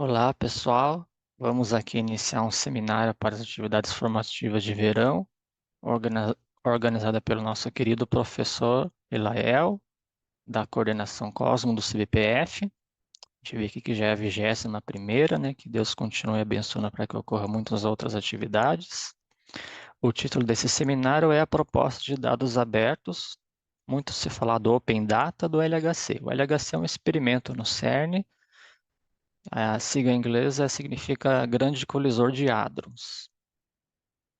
Olá, pessoal. Vamos aqui iniciar um seminário para as atividades formativas de verão, organizada pelo nosso querido professor Elael, da coordenação Cosmo do CBPF. A gente vê aqui que já é a 21ª, né? Que Deus continue abençoando para que ocorram muitas outras atividades. O título desse seminário é a proposta de dados abertos. Muito se fala do Open Data do LHC. O LHC é um experimento no CERN. A sigla inglesa significa grande colisor de hadrons.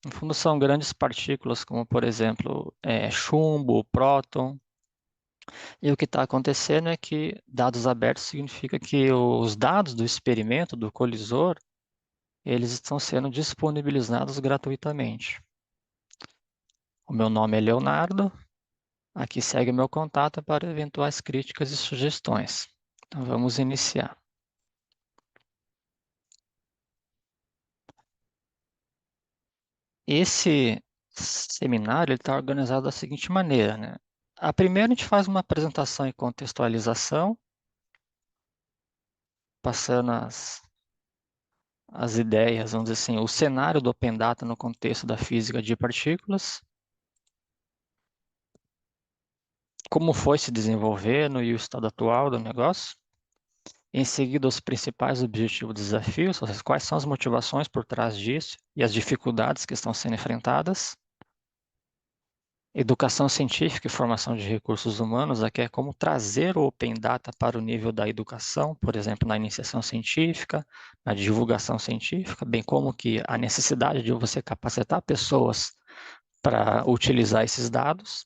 No fundo, são grandes partículas, como, por exemplo, chumbo, próton. E o que está acontecendo é que dados abertos significa que os dados do experimento, do colisor, eles estão sendo disponibilizados gratuitamente. O meu nome é Leonardo. Aqui segue o meu contato para eventuais críticas e sugestões. Então, vamos iniciar. Esse seminário está organizado da seguinte maneira, né? A primeira a gente faz uma apresentação e contextualização, passando as ideias, vamos dizer assim, o cenário do Open Data no contexto da física de partículas, como foi se desenvolvendo e o estado atual do negócio. Em seguida, os principais objetivos e desafios, ou seja, quais são as motivações por trás disso e as dificuldades que estão sendo enfrentadas. Educação científica e formação de recursos humanos, aqui é como trazer o Open Data para o nível da educação, por exemplo, na iniciação científica, na divulgação científica, bem como que a necessidade de você capacitar pessoas para utilizar esses dados.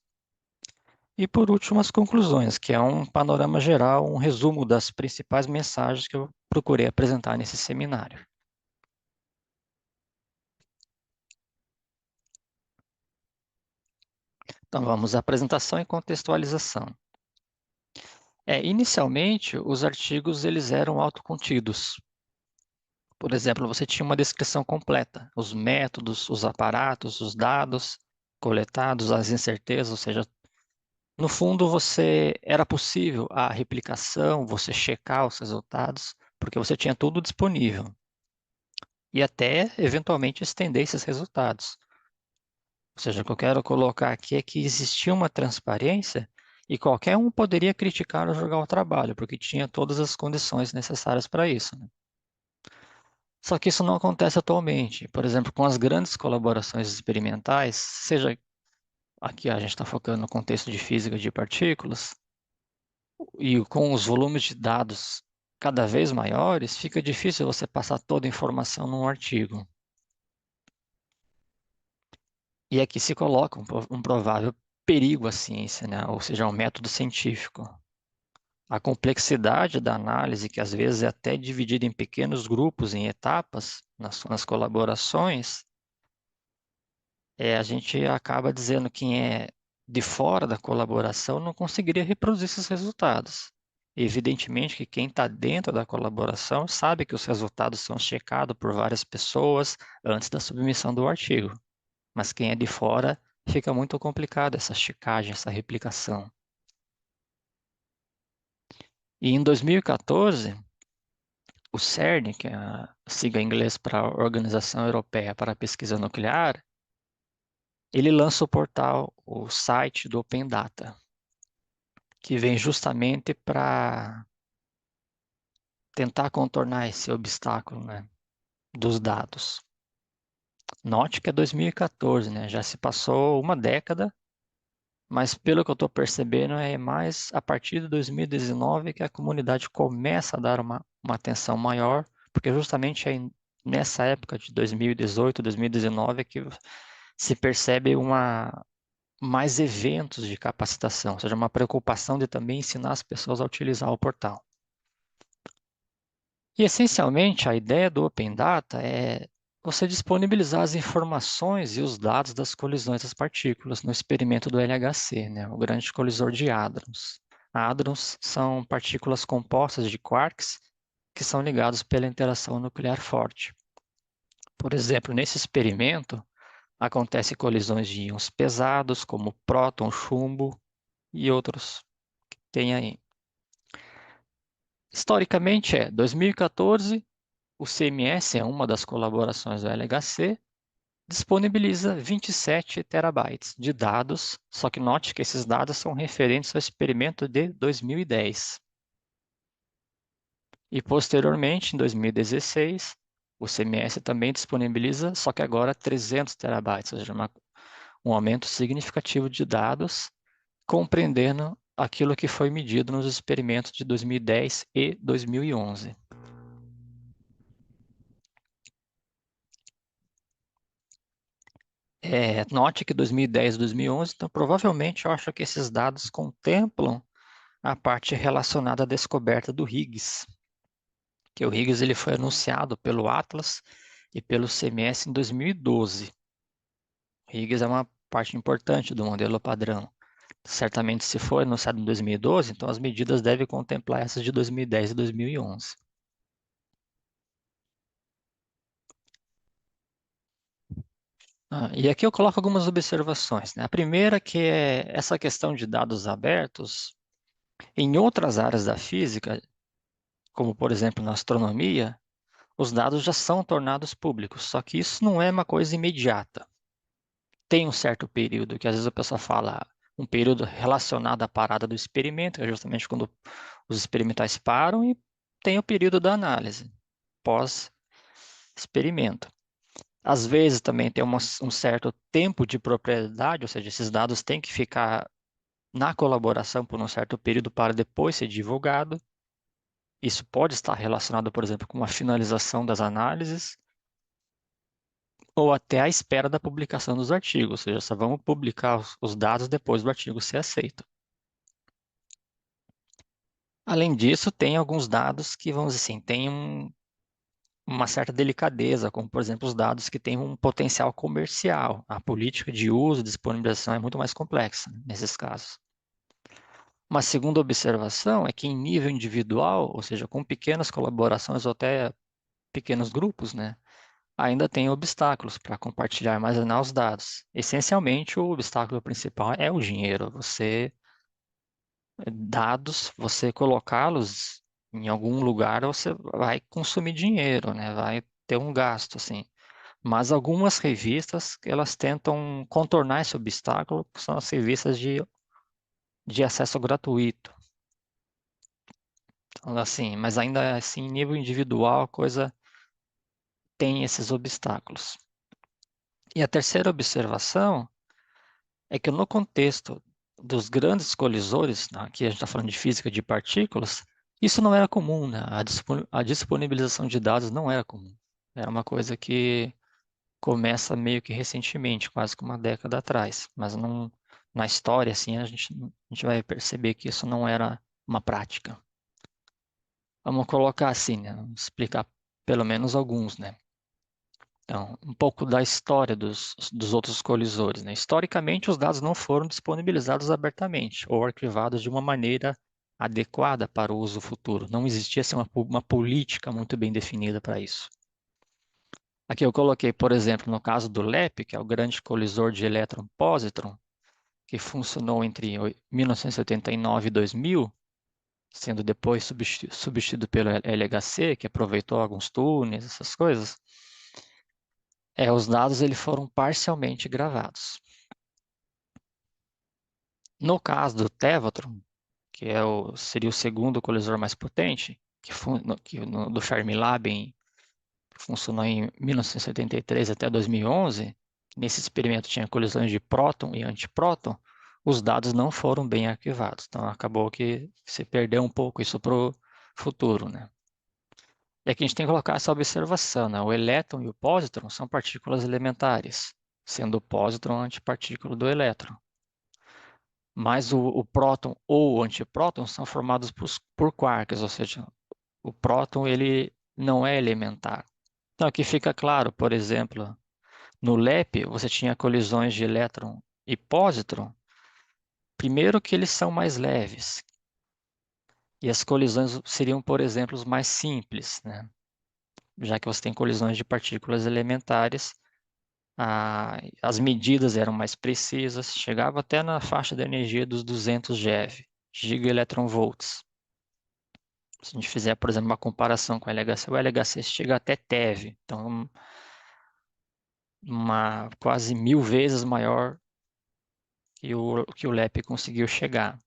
E por último, as conclusões, que é um panorama geral, um resumo das principais mensagens que eu procurei apresentar nesse seminário. Então vamos à apresentação e contextualização. Inicialmente, os artigos eles eram autocontidos. Por exemplo, você tinha uma descrição completa, os métodos, os aparatos, os dados coletados, as incertezas, ou seja, no fundo você era possível a replicação, você checar os resultados, porque você tinha tudo disponível. E até, eventualmente, estender esses resultados. Ou seja, o que eu quero colocar aqui é que existia uma transparência e qualquer um poderia criticar ou jogar o trabalho, porque tinha todas as condições necessárias para isso, né? Só que isso não acontece atualmente. Por exemplo, com as grandes colaborações experimentais, seja aqui a gente está focando no contexto de física de partículas, e com os volumes de dados cada vez maiores, fica difícil você passar toda a informação num artigo. E aqui se coloca um provável perigo à ciência, né? Ou seja, ao método científico. A complexidade da análise, que às vezes é até dividida em pequenos grupos, em etapas, nas colaborações, a gente acaba dizendo que quem é de fora da colaboração não conseguiria reproduzir esses resultados. Evidentemente que quem está dentro da colaboração sabe que os resultados são checados por várias pessoas antes da submissão do artigo. Mas quem é de fora fica muito complicado essa checagem, essa replicação. E em 2014, o CERN, que é a sigla em inglês para a Organização Europeia para a Pesquisa Nuclear, ele lança o portal, o site do Open Data, que vem justamente para tentar contornar esse obstáculo, né, dos dados. Note que é 2014, né, já se passou uma década, mas pelo que eu estou percebendo é mais a partir de 2019 que a comunidade começa a dar uma atenção maior, porque justamente é nessa época de 2018, 2019 que se percebe mais eventos de capacitação, ou seja, uma preocupação de também ensinar as pessoas a utilizar o portal. E, essencialmente, a ideia do Open Data é você disponibilizar as informações e os dados das colisões das partículas no experimento do LHC, né, o grande colisor de hadrons. Hadrons são partículas compostas de quarks que são ligados pela interação nuclear forte. Por exemplo, nesse experimento, acontecem colisões de íons pesados, como próton, chumbo e outros que tem aí. Historicamente 2014, O CMS é uma das colaborações do LHC, disponibiliza 27 terabytes de dados, só que note que esses dados são referentes ao experimento de 2010. E posteriormente, em 2016, o CMS também disponibiliza, só que agora 300 terabytes, ou seja, um aumento significativo de dados, compreendendo aquilo que foi medido nos experimentos de 2010 e 2011. Note que 2010 e 2011, então provavelmente eu acho que esses dados contemplam a parte relacionada à descoberta do Higgs, que o Higgs ele foi anunciado pelo Atlas e pelo CMS em 2012. O Higgs é uma parte importante do modelo padrão. Certamente, se for anunciado em 2012, então as medidas devem contemplar essas de 2010 e 2011. E aqui eu coloco algumas observações, né? A primeira que é essa questão de dados abertos. Em outras áreas da física, como por exemplo na astronomia, os dados já são tornados públicos, só que isso não é uma coisa imediata. Tem um certo período que às vezes a pessoa fala, um período relacionado à parada do experimento, que é justamente quando os experimentais param, e tem o período da análise, pós-experimento. Às vezes também tem um certo tempo de propriedade, ou seja, esses dados têm que ficar na colaboração por um certo período para depois ser divulgado. Isso pode estar relacionado, por exemplo, com a finalização das análises ou até a espera da publicação dos artigos, ou seja, só vamos publicar os dados depois do artigo ser aceito. Além disso, tem alguns dados que, vamos dizer assim, têm uma certa delicadeza, como, por exemplo, os dados que têm um potencial comercial. A política de uso e disponibilização é muito mais complexa nesses casos. Uma segunda observação é que em nível individual, ou seja, com pequenas colaborações ou até pequenos grupos, né, ainda tem obstáculos para compartilhar e armazenar os dados. Essencialmente, o obstáculo principal é o dinheiro. Dados, você colocá-los em algum lugar, você vai consumir dinheiro, né? Vai ter um gasto, assim. Mas algumas revistas, elas tentam contornar esse obstáculo, que são as revistas de acesso gratuito. Então, assim, mas ainda assim, em nível individual, a coisa tem esses obstáculos. E a terceira observação é que no contexto dos grandes colisores, né, aqui a gente está falando de física de partículas, isso não era comum, né? A disponibilização de dados não era comum. Era uma coisa que começa meio que recentemente, quase que uma década atrás. Mas não, na história, assim, a gente vai perceber que isso não era uma prática. Vamos colocar assim, né? Vamos explicar pelo menos alguns, né? Então, um pouco da história dos outros colisores, né? Historicamente, os dados não foram disponibilizados abertamente ou arquivados de uma maneira adequada para o uso futuro. Não existia assim, uma política muito bem definida para isso. Aqui eu coloquei, por exemplo, no caso do LEP, que é o Grande Colisor de Elétron-Pósitron, que funcionou entre 1989 e 2000, sendo depois substituído pelo LHC, que aproveitou alguns túneis, essas coisas. Os dados eles foram parcialmente gravados. No caso do Tevatron, que seria o segundo colisor mais potente, do Fermilab, que funcionou em 1973 até 2011, nesse experimento tinha colisões de próton e antipróton, os dados não foram bem arquivados. Então acabou que se perdeu um pouco isso para o futuro, né? E aqui a gente tem que colocar essa observação, né? O elétron e o pósitron são partículas elementares, sendo o pósitron antipartícula do elétron. Mas o próton ou o antipróton são formados por quarks, ou seja, o próton ele não é elementar. Então aqui fica claro, por exemplo, no LEP você tinha colisões de elétron e pósitron, primeiro que eles são mais leves, e as colisões seriam, por exemplo, mais simples, né? Já que você tem colisões de partículas elementares, as medidas eram mais precisas, chegava até na faixa de energia dos 200 GeV, gigaelectronvolts. Se a gente fizer, por exemplo, uma comparação com o LHC chega até TeV, então quase 1000 vezes maior que o LEP conseguiu chegar.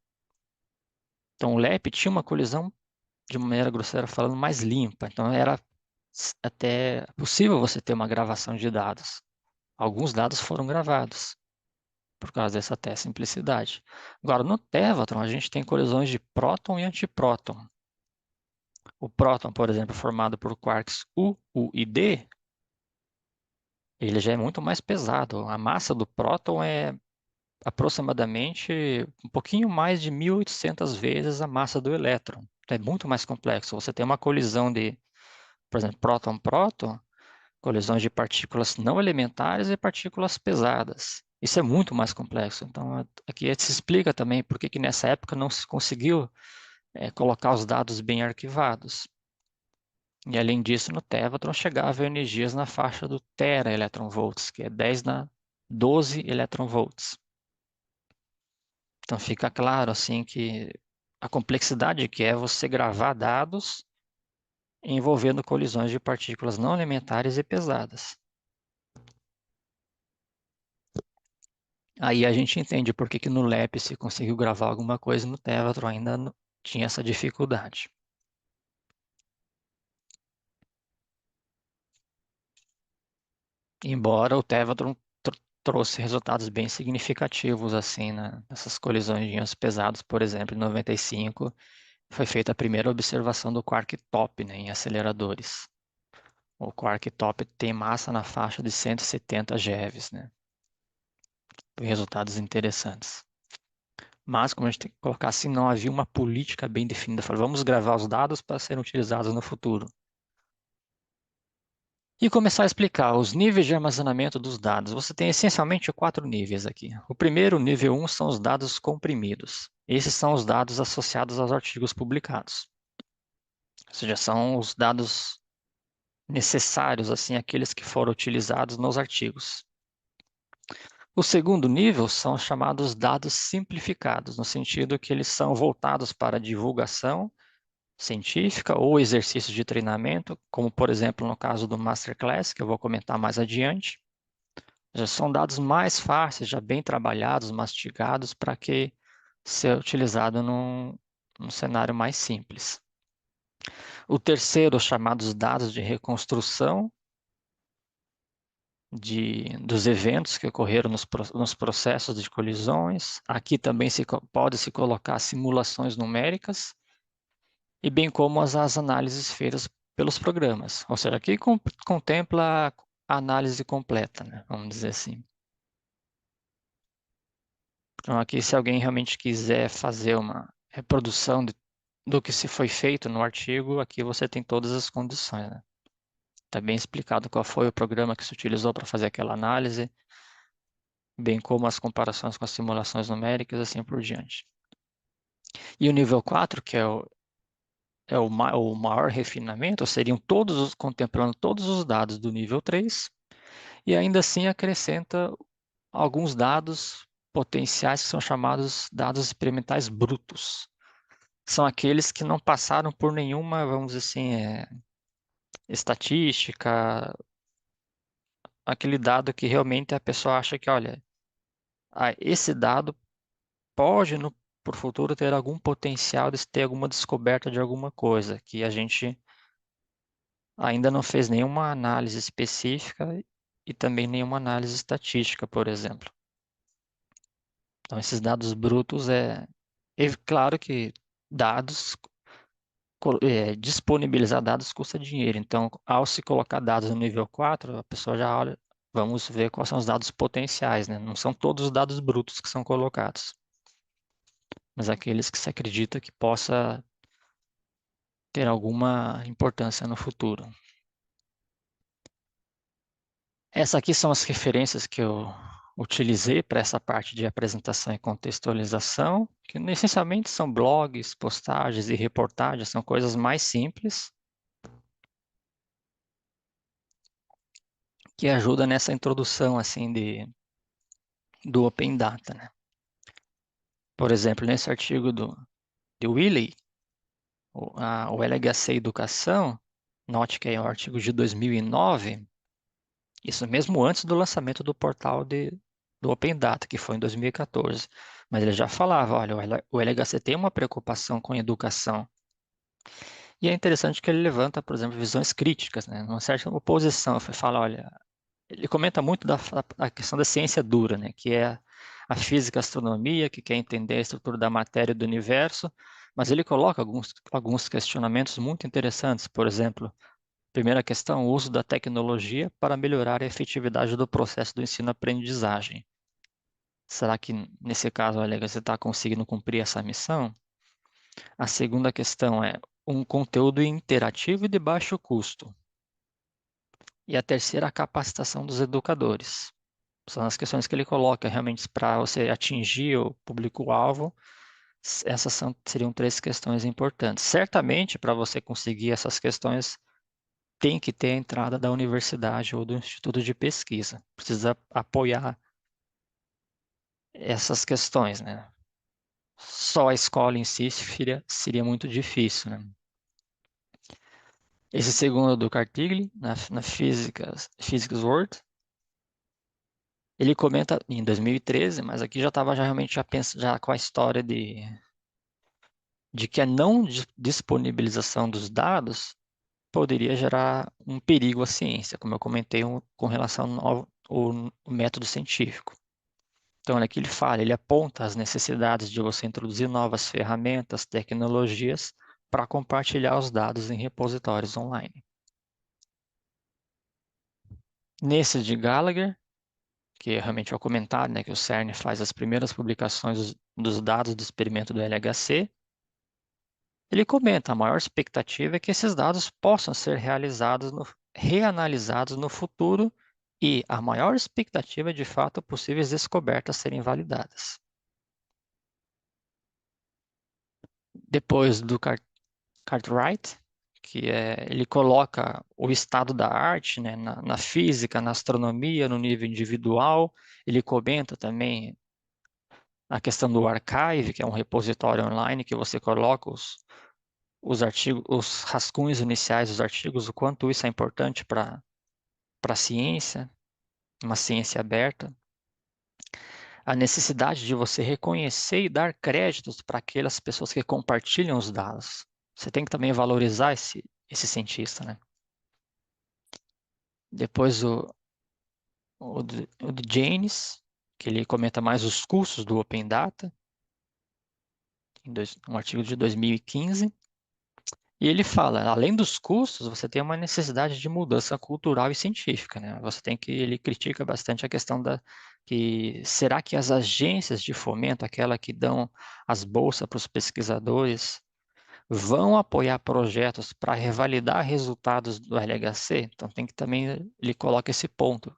Então o LEP tinha uma colisão, de maneira grosseira falando, mais limpa, então era até possível você ter uma gravação de dados. Alguns dados foram gravados, por causa dessa até simplicidade. Agora, no Tevatron, a gente tem colisões de próton e antipróton. O próton, por exemplo, formado por quarks U e D, ele já é muito mais pesado. A massa do próton é aproximadamente um pouquinho mais de 1.800 vezes a massa do elétron. Então, é muito mais complexo. Você tem uma colisão de, por exemplo, próton-próton, colisões de partículas não elementares e partículas pesadas. Isso é muito mais complexo. Então, aqui se explica também por que nessa época não se conseguiu colocar os dados bem arquivados. E além disso, no Tevatron chegava energias na faixa do tera electronvolts, que é 10 na 12 electronvolts. Então fica claro assim que a complexidade que é você gravar dados envolvendo colisões de partículas não elementares e pesadas. Aí a gente entende por que no LEP se conseguiu gravar alguma coisa, no Tevatron ainda tinha essa dificuldade. Embora o Tevatron trouxe resultados bem significativos assim, né? Nessas colisões de íons pesados, por exemplo, em 95 foi feita a primeira observação do quark top, né, em aceleradores. O quark top tem massa na faixa de 170 GeVs, né? Resultados interessantes. Mas, como a gente tem que colocar assim, não havia uma política bem definida. Falei, vamos gravar os dados para serem utilizados no futuro. E começar a explicar os níveis de armazenamento dos dados. Você tem essencialmente 4 níveis aqui. O primeiro, nível 1, são os dados comprimidos. Esses são os dados associados aos artigos publicados. Ou seja, são os dados necessários, assim, aqueles que foram utilizados nos artigos. O segundo nível são os chamados dados simplificados, no sentido que eles são voltados para divulgação científica ou exercícios de treinamento, como por exemplo no caso do Masterclass, que eu vou comentar mais adiante. Já são dados mais fáceis, já bem trabalhados, mastigados, para que ser utilizado num cenário mais simples. O terceiro, os chamados dados de reconstrução dos eventos que ocorreram nos processos de colisões. Aqui também pode-se colocar simulações numéricas, e bem como as análises feitas pelos programas. Ou seja, aqui contempla a análise completa, né? Vamos dizer assim. Então, aqui, se alguém realmente quiser fazer uma reprodução do que se foi feito no artigo, aqui você tem todas as condições, né? Está bem explicado qual foi o programa que se utilizou para fazer aquela análise, bem como as comparações com as simulações numéricas, assim por diante. E o nível 4, que o maior refinamento, seriam contemplando todos os dados do nível 3, e ainda assim acrescenta alguns dados potenciais que são chamados dados experimentais brutos. São aqueles que não passaram por nenhuma, vamos dizer assim, estatística, aquele dado que realmente a pessoa acha que, olha, esse dado pode, por futuro, ter algum potencial de ter alguma descoberta de alguma coisa, que a gente ainda não fez nenhuma análise específica e também nenhuma análise estatística, por exemplo. Então, esses dados brutos é claro que disponibilizar dados custa dinheiro. Então, ao se colocar dados no nível 4, a pessoa já olha, vamos ver quais são os dados potenciais, né? Não são todos os dados brutos que são colocados, mas aqueles que se acredita que possa ter alguma importância no futuro. Essas aqui são as referências que eu utilizei para essa parte de apresentação e contextualização, que essencialmente são blogs, postagens e reportagens, são coisas mais simples que ajudam nessa introdução assim do Open Data, né? Por exemplo, nesse artigo de Wiley, O LHC Educação, note que é um artigo de 2009, isso mesmo antes do lançamento do portal do Open Data, que foi em 2014. Mas ele já falava, olha, o LHC tem uma preocupação com educação. E é interessante que ele levanta, por exemplo, visões críticas, né? Uma certa oposição. Ele fala, olha, ele comenta muito a questão da ciência dura, né? Que é a física, a astronomia, que quer entender a estrutura da matéria e do universo, mas ele coloca alguns questionamentos muito interessantes. Por exemplo, primeira questão, o uso da tecnologia para melhorar a efetividade do processo do ensino-aprendizagem. Será que, nesse caso, Alega, você está conseguindo cumprir essa missão? A segunda questão é um conteúdo interativo e de baixo custo. E a terceira, a capacitação dos educadores. São as questões que ele coloca realmente para você atingir o público-alvo. Seriam três questões importantes. Certamente, para você conseguir essas questões, tem que ter a entrada da universidade ou do instituto de pesquisa. Precisa apoiar essas questões, né? Só a escola em si seria muito difícil, né? Esse segundo do Cartigli, na Physics World, ele comenta em 2013, mas aqui já estava realmente já com a história de que a não disponibilização dos dados poderia gerar um perigo à ciência, como eu comentei com relação ao método científico. Então, aqui ele fala, ele aponta as necessidades de você introduzir novas ferramentas, tecnologias para compartilhar os dados em repositórios online. Nesse de Gallagher, que realmente é o comentário, né, que o CERN faz as primeiras publicações dos dados do experimento do LHC, ele comenta, a maior expectativa é que esses dados possam ser reanalisados no futuro e a maior expectativa é, de fato, possíveis descobertas serem validadas. Depois do Cartwright, ele coloca o estado da arte, né, na física, na astronomia, no nível individual. Ele comenta também a questão do archive, que é um repositório online que você coloca os artigos, os rascunhos iniciais dos artigos, o quanto isso é importante para a ciência, uma ciência aberta. A necessidade de você reconhecer e dar créditos para aquelas pessoas que compartilham os dados. Você tem que também valorizar esse cientista, né? Depois o de Jaynes, que ele comenta mais os custos do Open Data, um artigo de 2015. E ele fala, além dos custos, você tem uma necessidade de mudança cultural e científica, né? Ele critica bastante a questão que será que as agências de fomento, aquela que dão as bolsas para os pesquisadores, vão apoiar projetos para revalidar resultados do LHC? Então tem que também ele coloca esse ponto.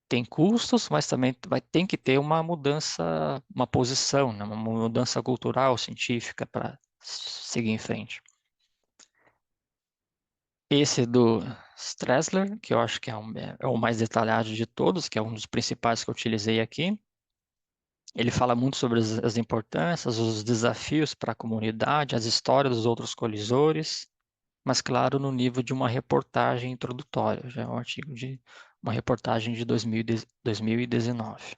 Tem custos, mas também tem que ter uma mudança, uma posição, né? Uma mudança cultural, científica para seguir em frente. Esse do Stressler, que eu acho que é o mais detalhado de todos, que é um dos principais que eu utilizei aqui. Ele fala muito sobre as importâncias, os desafios para a comunidade, as histórias dos outros colisores, mas claro, no nível de uma reportagem introdutória. Já é um artigo de uma reportagem de 2019.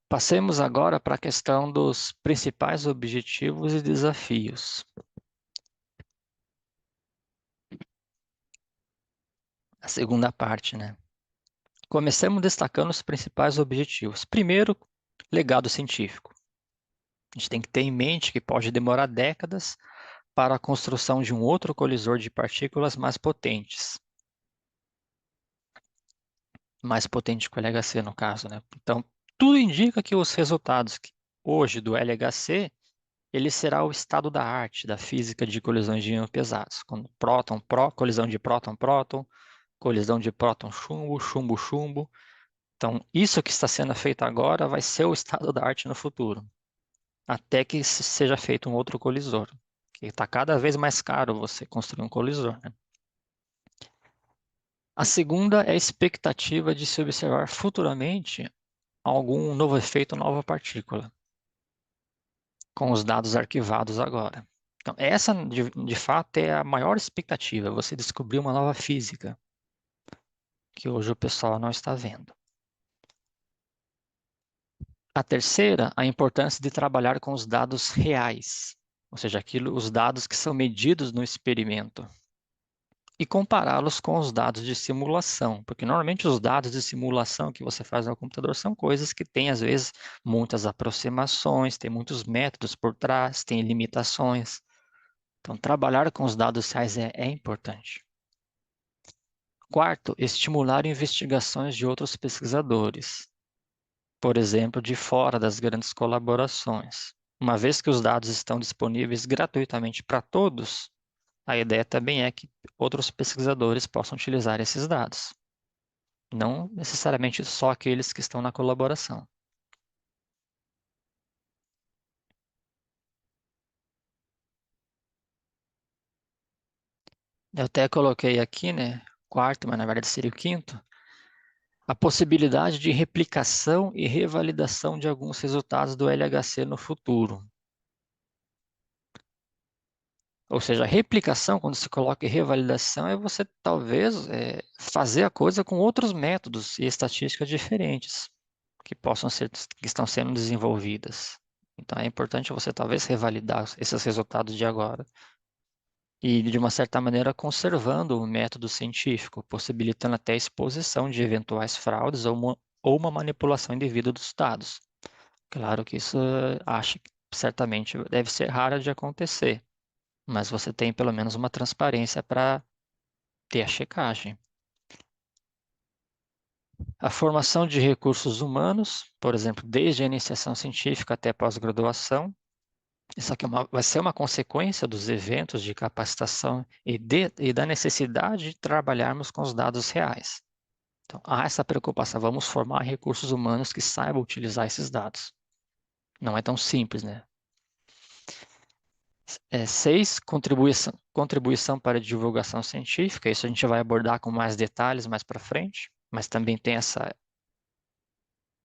Passemos agora para a questão dos principais objetivos e desafios. A segunda parte, né? Comecemos destacando os principais objetivos. Primeiro, legado científico. A gente tem que ter em mente que pode demorar décadas para a construção de um outro colisor de partículas mais potente que o LHC no caso, né? Então, tudo indica que os resultados hoje do LHC, ele será o estado da arte da física de colisões de íons pesados, quando colisão de próton-próton, colisão de próton-chumbo, chumbo-chumbo. Então, isso que está sendo feito agora vai ser o estado da arte no futuro, até que seja feito um outro colisor, que está cada vez mais caro você construir um colisor, né? A segunda é a expectativa de se observar futuramente algum novo efeito, nova partícula, com os dados arquivados agora. Então, essa, de fato, é a maior expectativa, você descobrir uma nova física, que hoje o pessoal não está vendo. A terceira, a importância de trabalhar com os dados reais, ou seja, os dados que são medidos no experimento, e compará-los com os dados de simulação, porque normalmente os dados de simulação que você faz no computador são coisas que têm, às vezes, muitas aproximações, tem muitos métodos por trás, tem limitações. Então, trabalhar com os dados reais é importante. Quarto, estimular investigações de outros pesquisadores, por exemplo, de fora das grandes colaborações. Uma vez que os dados estão disponíveis gratuitamente para todos, a ideia também é que outros pesquisadores possam utilizar esses dados, não necessariamente só aqueles que estão na colaboração. Eu até coloquei aqui, né, quarto, mas na verdade seria o quinto, a possibilidade de replicação e revalidação de alguns resultados do LHC no futuro. Ou seja, replicação, quando se coloca em revalidação, é você talvez fazer a coisa com outros métodos e estatísticas diferentes que estão sendo desenvolvidas. Então é importante você talvez revalidar esses resultados de agora e, de uma certa maneira, conservando o método científico, possibilitando até a exposição de eventuais fraudes ou uma manipulação indevida dos dados. Claro que isso acho que certamente deve ser raro de acontecer, mas você tem pelo menos uma transparência para ter a checagem. A formação de recursos humanos, por exemplo, desde a iniciação científica até pós-graduação, isso aqui vai ser uma consequência dos eventos de capacitação e da necessidade de trabalharmos com os dados reais. Então, há essa preocupação, vamos formar recursos humanos que saibam utilizar esses dados. Não é tão simples, né? 6, contribuição para a divulgação científica. Isso a gente vai abordar com mais detalhes mais para frente, mas também tem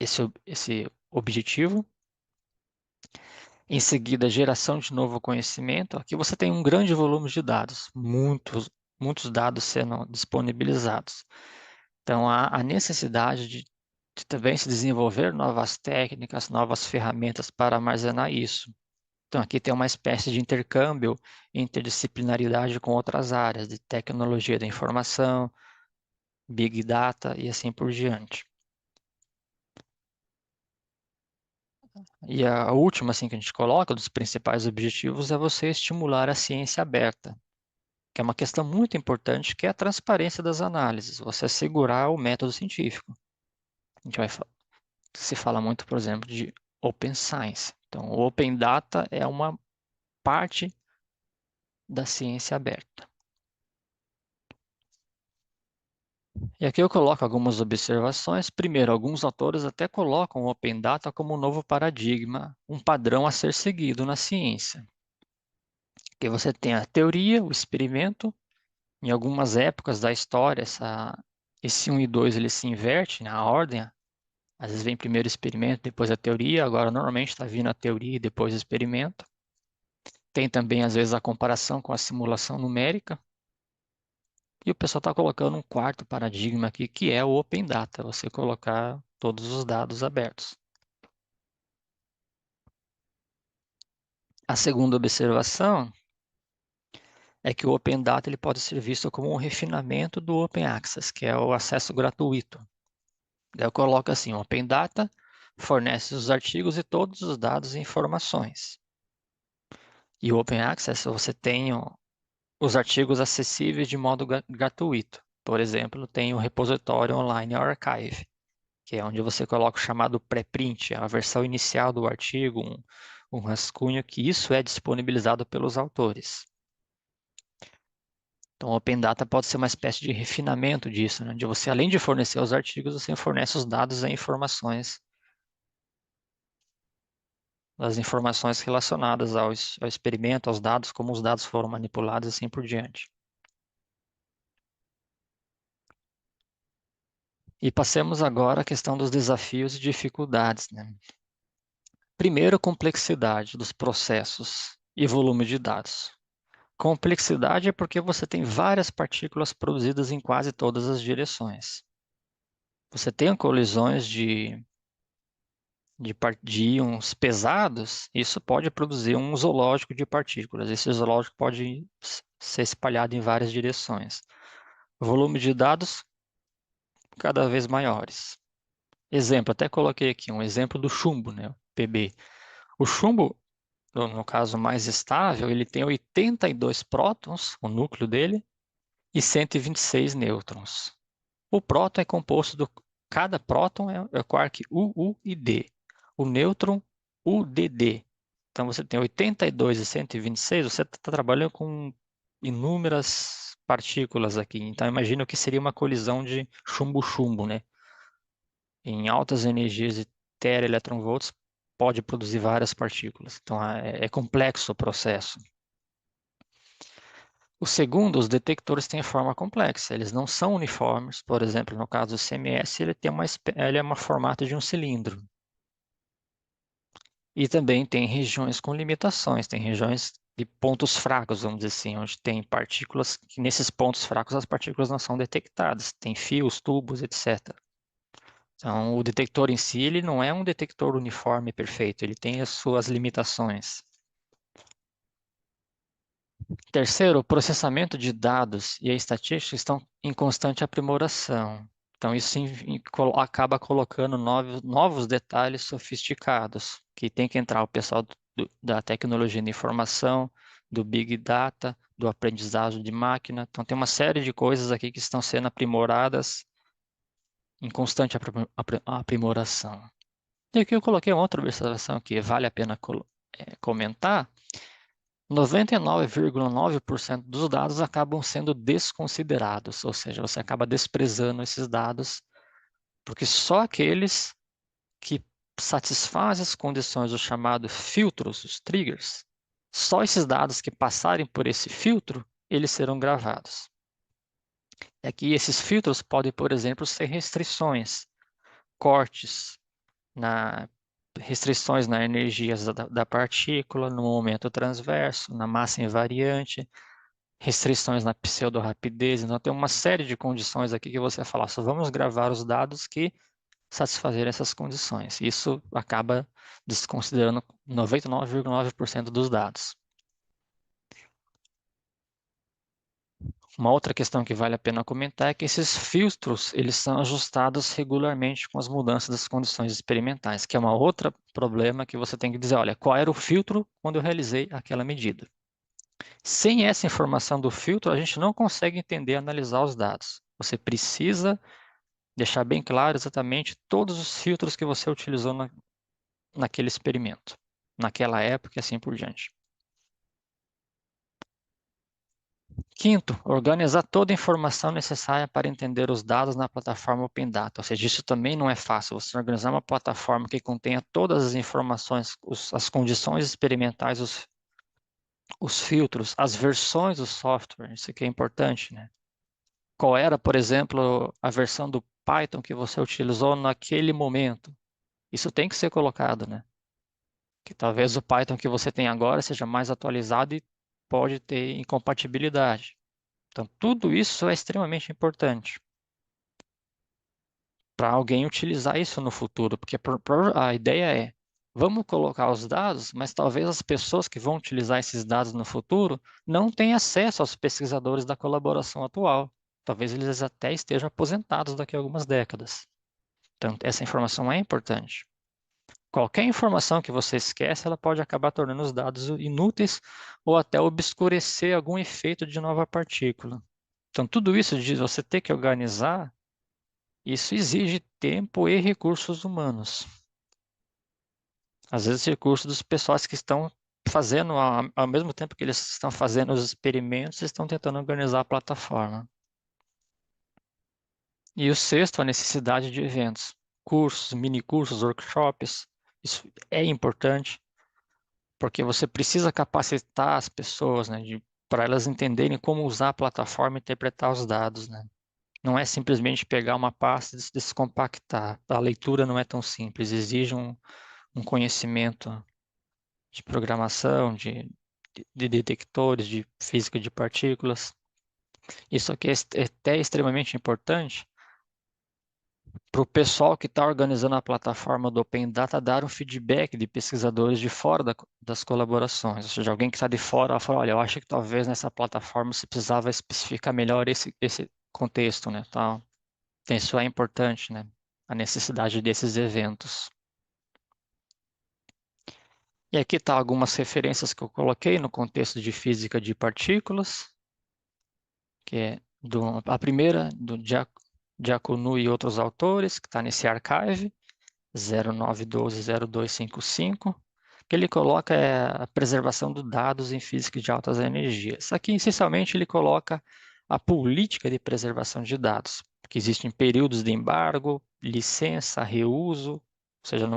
esse objetivo. Em seguida, geração de novo conhecimento. Aqui você tem um grande volume de dados, muitos dados sendo disponibilizados. Então, há a necessidade de também se desenvolver novas técnicas, novas ferramentas para armazenar isso. Então, aqui tem uma espécie de intercâmbio, interdisciplinaridade com outras áreas de tecnologia da informação, Big Data e assim por diante. E a última, assim, que a gente coloca, dos principais objetivos, é você estimular a ciência aberta, que é uma questão muito importante, que é a transparência das análises, você assegurar o método científico. A gente vai se fala muito, por exemplo, de Open Science. Então, o Open Data é uma parte da ciência aberta. E aqui eu coloco algumas observações. Primeiro, alguns autores até colocam o Open Data como um novo paradigma, um padrão a ser seguido na ciência. Que você tem a teoria, o experimento. Em algumas épocas da história, esse 1 e 2 ele se inverte, né, a ordem. Às vezes vem primeiro o experimento, depois a teoria. Agora, normalmente, está vindo a teoria e depois o experimento. Tem também, às vezes, a comparação com a simulação numérica. E o pessoal está colocando um quarto paradigma aqui, que é o Open Data, você colocar todos os dados abertos. A segunda observação é que o Open Data ele pode ser visto como um refinamento do Open Access, que é o acesso gratuito. Daí eu coloco assim, o Open Data fornece os artigos e todos os dados e informações. E o Open Access, você tem os artigos acessíveis de modo gratuito. Por exemplo, tem o repositório online Archive, que é onde você coloca o chamado pré-print, a versão inicial do artigo, um rascunho, que isso é disponibilizado pelos autores. Então, o Open Data pode ser uma espécie de refinamento disso, né? De você, além de fornecer os artigos, você fornece os dados e informações, as informações relacionadas ao experimento, aos dados, como os dados foram manipulados e assim por diante. E passemos agora à questão dos desafios e dificuldades, né? Primeiro, a complexidade dos processos e volume de dados. Complexidade é porque você tem várias partículas produzidas em quase todas as direções. Você tem colisões de íons pesados, isso pode produzir um zoológico de partículas. Esse zoológico pode ser espalhado em várias direções. Volume de dados cada vez maiores. Exemplo, até coloquei aqui um exemplo do chumbo, né, o PB. O chumbo, no caso mais estável, ele tem 82 prótons, o núcleo dele, e 126 nêutrons. O próton é composto do... Cada próton é o quark UU e D. O nêutron, UDD. Então, você tem 82 e 126, você está trabalhando com inúmeras partículas aqui. Então, imagina o que seria uma colisão de chumbo-chumbo, né? Em altas energias de tera-eletronvolts, pode produzir várias partículas. Então, é complexo o processo. O segundo, os detectores têm forma complexa, eles não são uniformes. Por exemplo, no caso do CMS, ele é um formato de um cilindro. E também tem regiões com limitações, tem regiões de pontos fracos, vamos dizer assim, onde tem partículas que nesses pontos fracos as partículas não são detectadas. Tem fios, tubos, etc. Então, o detector em si, ele não é um detector uniforme perfeito, ele tem as suas limitações. Terceiro, o processamento de dados e a estatística estão em constante aprimoração. Então, isso acaba colocando novos detalhes sofisticados, que tem que entrar o pessoal da tecnologia de informação, do Big Data, do aprendizado de máquina. Então, tem uma série de coisas aqui que estão sendo aprimoradas em constante aprimoração. E aqui eu coloquei uma outra observação que vale a pena comentar. 99,9% dos dados acabam sendo desconsiderados, ou seja, você acaba desprezando esses dados, porque só aqueles que satisfazem as condições do chamado filtros, os triggers, só esses dados que passarem por esse filtro, eles serão gravados. Aqui esses filtros podem, por exemplo, ser restrições, cortes, restrições na energia da partícula, no momento transverso, na massa invariante, restrições na pseudo-rapidez. Então, tem uma série de condições aqui que você fala, só vamos gravar os dados que satisfazerem essas condições. Isso acaba desconsiderando 99,9% dos dados. Uma outra questão que vale a pena comentar é que esses filtros, eles são ajustados regularmente com as mudanças das condições experimentais, que é um outro problema que você tem que dizer, olha, qual era o filtro quando eu realizei aquela medida. Sem essa informação do filtro, a gente não consegue entender e analisar os dados. Você precisa deixar bem claro exatamente todos os filtros que você utilizou naquele experimento, naquela época e assim por diante. Quinto, organizar toda a informação necessária para entender os dados na plataforma Open Data. Ou seja, isso também não é fácil. Você organizar uma plataforma que contenha todas as informações, as condições experimentais, os filtros, as versões do software. Isso aqui é importante, né? Qual era, por exemplo, a versão do Python que você utilizou naquele momento? Isso tem que ser colocado, né? Que talvez o Python que você tem agora seja mais atualizado e pode ter incompatibilidade. Então, tudo isso é extremamente importante para alguém utilizar isso no futuro, porque a ideia é, vamos colocar os dados, mas talvez as pessoas que vão utilizar esses dados no futuro não tenham acesso aos pesquisadores da colaboração atual. Talvez eles até estejam aposentados daqui a algumas décadas. Então, essa informação é importante. Qualquer informação que você esquece, ela pode acabar tornando os dados inúteis ou até obscurecer algum efeito de nova partícula. Então, tudo isso de você ter que organizar, isso exige tempo e recursos humanos. Às vezes, recursos dos pessoas que estão fazendo, ao mesmo tempo que eles estão fazendo os experimentos, estão tentando organizar a plataforma. E o sexto, a necessidade de eventos, cursos, mini-cursos, workshops. Isso é importante, porque você precisa capacitar as pessoas, né, para elas entenderem como usar a plataforma e interpretar os dados, né? Não é simplesmente pegar uma pasta e descompactar. A leitura não é tão simples, exige um conhecimento de programação, de detectores, de física de partículas. Isso aqui é até extremamente importante para o pessoal que está organizando a plataforma do Open Data dar um feedback de pesquisadores de fora das colaborações. Ou seja, alguém que está de fora fala, olha, eu acho que talvez nessa plataforma você precisava especificar melhor esse contexto, né? Então, isso é importante, né? A necessidade desses eventos. E aqui está algumas referências que eu coloquei no contexto de física de partículas, que é a primeira, do Diaconu e outros autores, que está nesse archive, 09120255, que ele coloca a preservação de dados em física de altas energias. Aqui, essencialmente, ele coloca a política de preservação de dados, que existem períodos de embargo, licença, reuso, ou seja,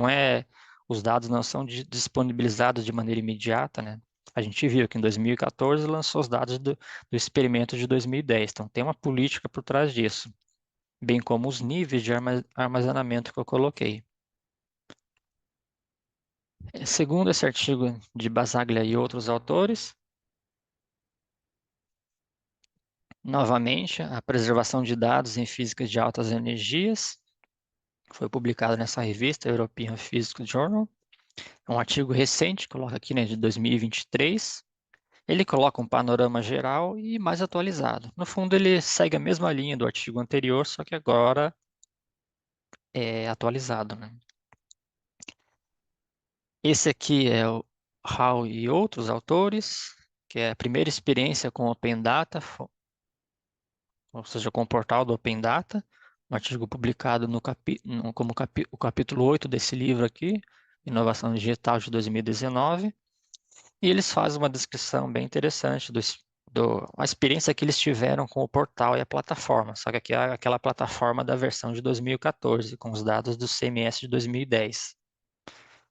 os dados não são disponibilizados de maneira imediata, né? A gente viu que em 2014 lançou os dados do experimento de 2010, então tem uma política por trás disso, bem como os níveis de armazenamento que eu coloquei. Segundo esse artigo de Basaglia e outros autores, novamente, a preservação de dados em física de altas energias foi publicado nessa revista, European Physics Journal. É um artigo recente, coloca aqui, né, de 2023. Ele coloca um panorama geral e mais atualizado. No fundo, ele segue a mesma linha do artigo anterior, só que agora é atualizado, né? Esse aqui é o Hall e outros autores, que é a primeira experiência com Open Data, ou seja, com o portal do Open Data, um artigo publicado o capítulo 8 desse livro aqui, Inovação Digital de 2019, e eles fazem uma descrição bem interessante a experiência que eles tiveram com o portal e a plataforma, só que aqui é aquela plataforma da versão de 2014, com os dados do CMS de 2010.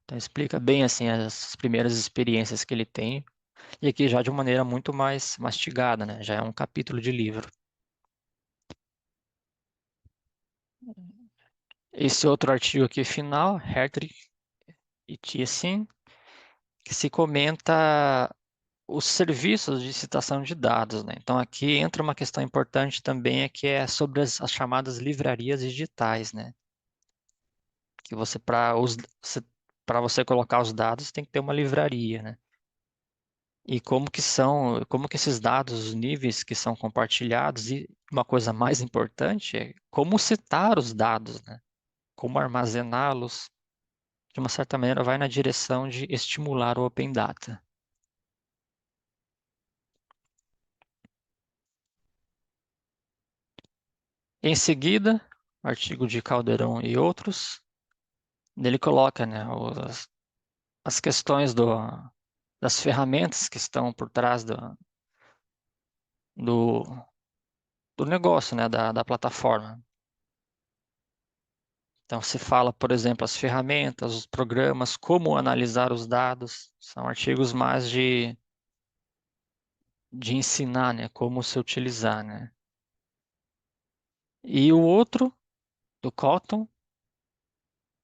Então explica bem assim as primeiras experiências que ele tem, e aqui já de uma maneira muito mais mastigada, né? Já é um capítulo de livro. Esse outro artigo aqui final, Hertrich e Thiessen, que se comenta os serviços de citação de dados, né? Então aqui entra uma questão importante também, que é sobre as chamadas livrarias digitais, né? Que para você colocar os dados tem que ter uma livraria, né? E como que esses dados, os níveis que são compartilhados, e uma coisa mais importante é como citar os dados, né? Como armazená-los, de uma certa maneira, vai na direção de estimular o Open Data. Em seguida, artigo de Caldeirão e outros, ele coloca, né, as questões das ferramentas que estão por trás do, do negócio, né, da plataforma. Então, se fala, por exemplo, as ferramentas, os programas, como analisar os dados, são artigos mais de ensinar, né, como se utilizar, né. E o outro, do Cotton,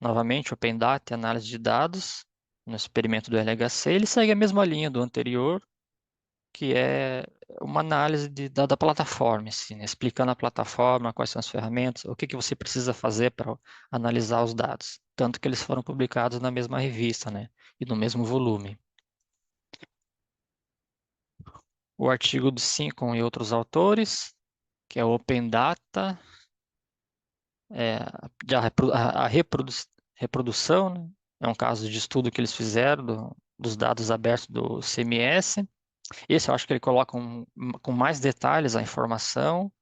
novamente, Open Data e análise de dados, no experimento do LHC, ele segue a mesma linha do anterior, que é uma análise da plataforma, assim, né? Explicando a plataforma, quais são as ferramentas, o que que você precisa fazer para analisar os dados. Tanto que eles foram publicados na mesma revista, né? E no mesmo volume. O artigo de Sincon e outros autores, que é o Open Data, é, reprodução, né? É um caso de estudo que eles fizeram dos dados abertos do CMS. Esse eu acho que ele coloca com mais detalhes a informação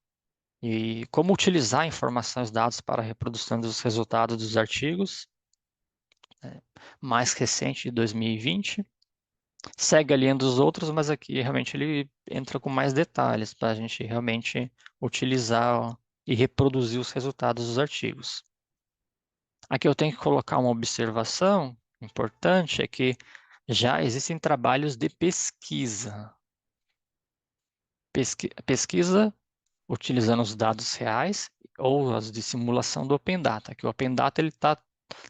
e como utilizar a informação e os dados para a reprodução dos resultados dos artigos. Mais recente, de 2020. Segue a linha dos outros, mas aqui realmente ele entra com mais detalhes para a gente realmente utilizar, ó, e reproduzir os resultados dos artigos. Aqui eu tenho que colocar uma observação importante, é que já existem trabalhos de pesquisa. Pesquisa utilizando os dados reais ou as de simulação do Open Data, que o Open Data está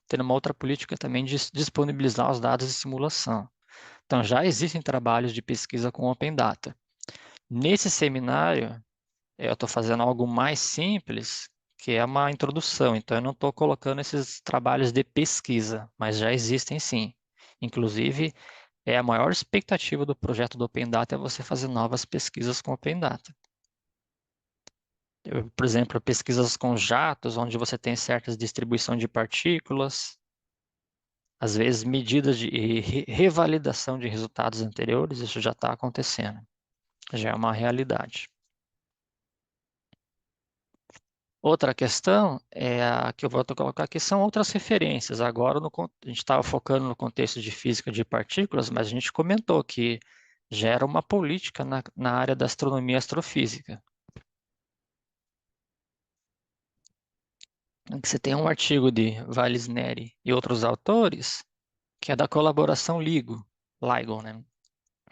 tendo uma outra política também de disponibilizar os dados de simulação. Então, já existem trabalhos de pesquisa com Open Data. Nesse seminário, eu estou fazendo algo mais simples, que é uma introdução. Então, eu não estou colocando esses trabalhos de pesquisa, mas já existem sim. Inclusive, a maior expectativa do projeto do Open Data é você fazer novas pesquisas com Open Data. Por exemplo, pesquisas com jatos, onde você tem certas distribuição de partículas, às vezes medidas de revalidação de resultados anteriores, isso já está acontecendo, já é uma realidade. Outra questão é a que eu vou colocar aqui são outras referências. Agora a gente estava focando no contexto de física de partículas, mas a gente comentou que gera uma política na área da astronomia e astrofísica. Em que você tem um artigo de Valles Neri e outros autores, que é da colaboração LIGO, né,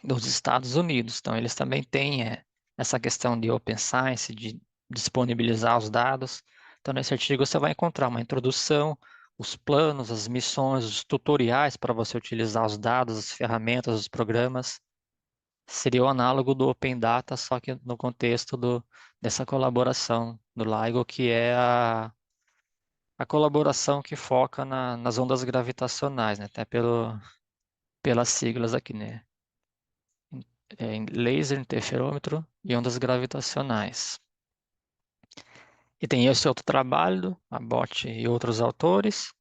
dos Estados Unidos. Então, eles também têm essa questão de Open Science, de disponibilizar os dados. Então, nesse artigo você vai encontrar uma introdução, os planos, as missões, os tutoriais para você utilizar os dados, as ferramentas, os programas. Seria o análogo do Open Data, só que no contexto dessa colaboração do LIGO, que é a colaboração que foca nas ondas gravitacionais, né? Até pelas siglas aqui, né? Em laser, interferômetro e ondas gravitacionais. E tem esse outro trabalho, a Abbott e outros autores,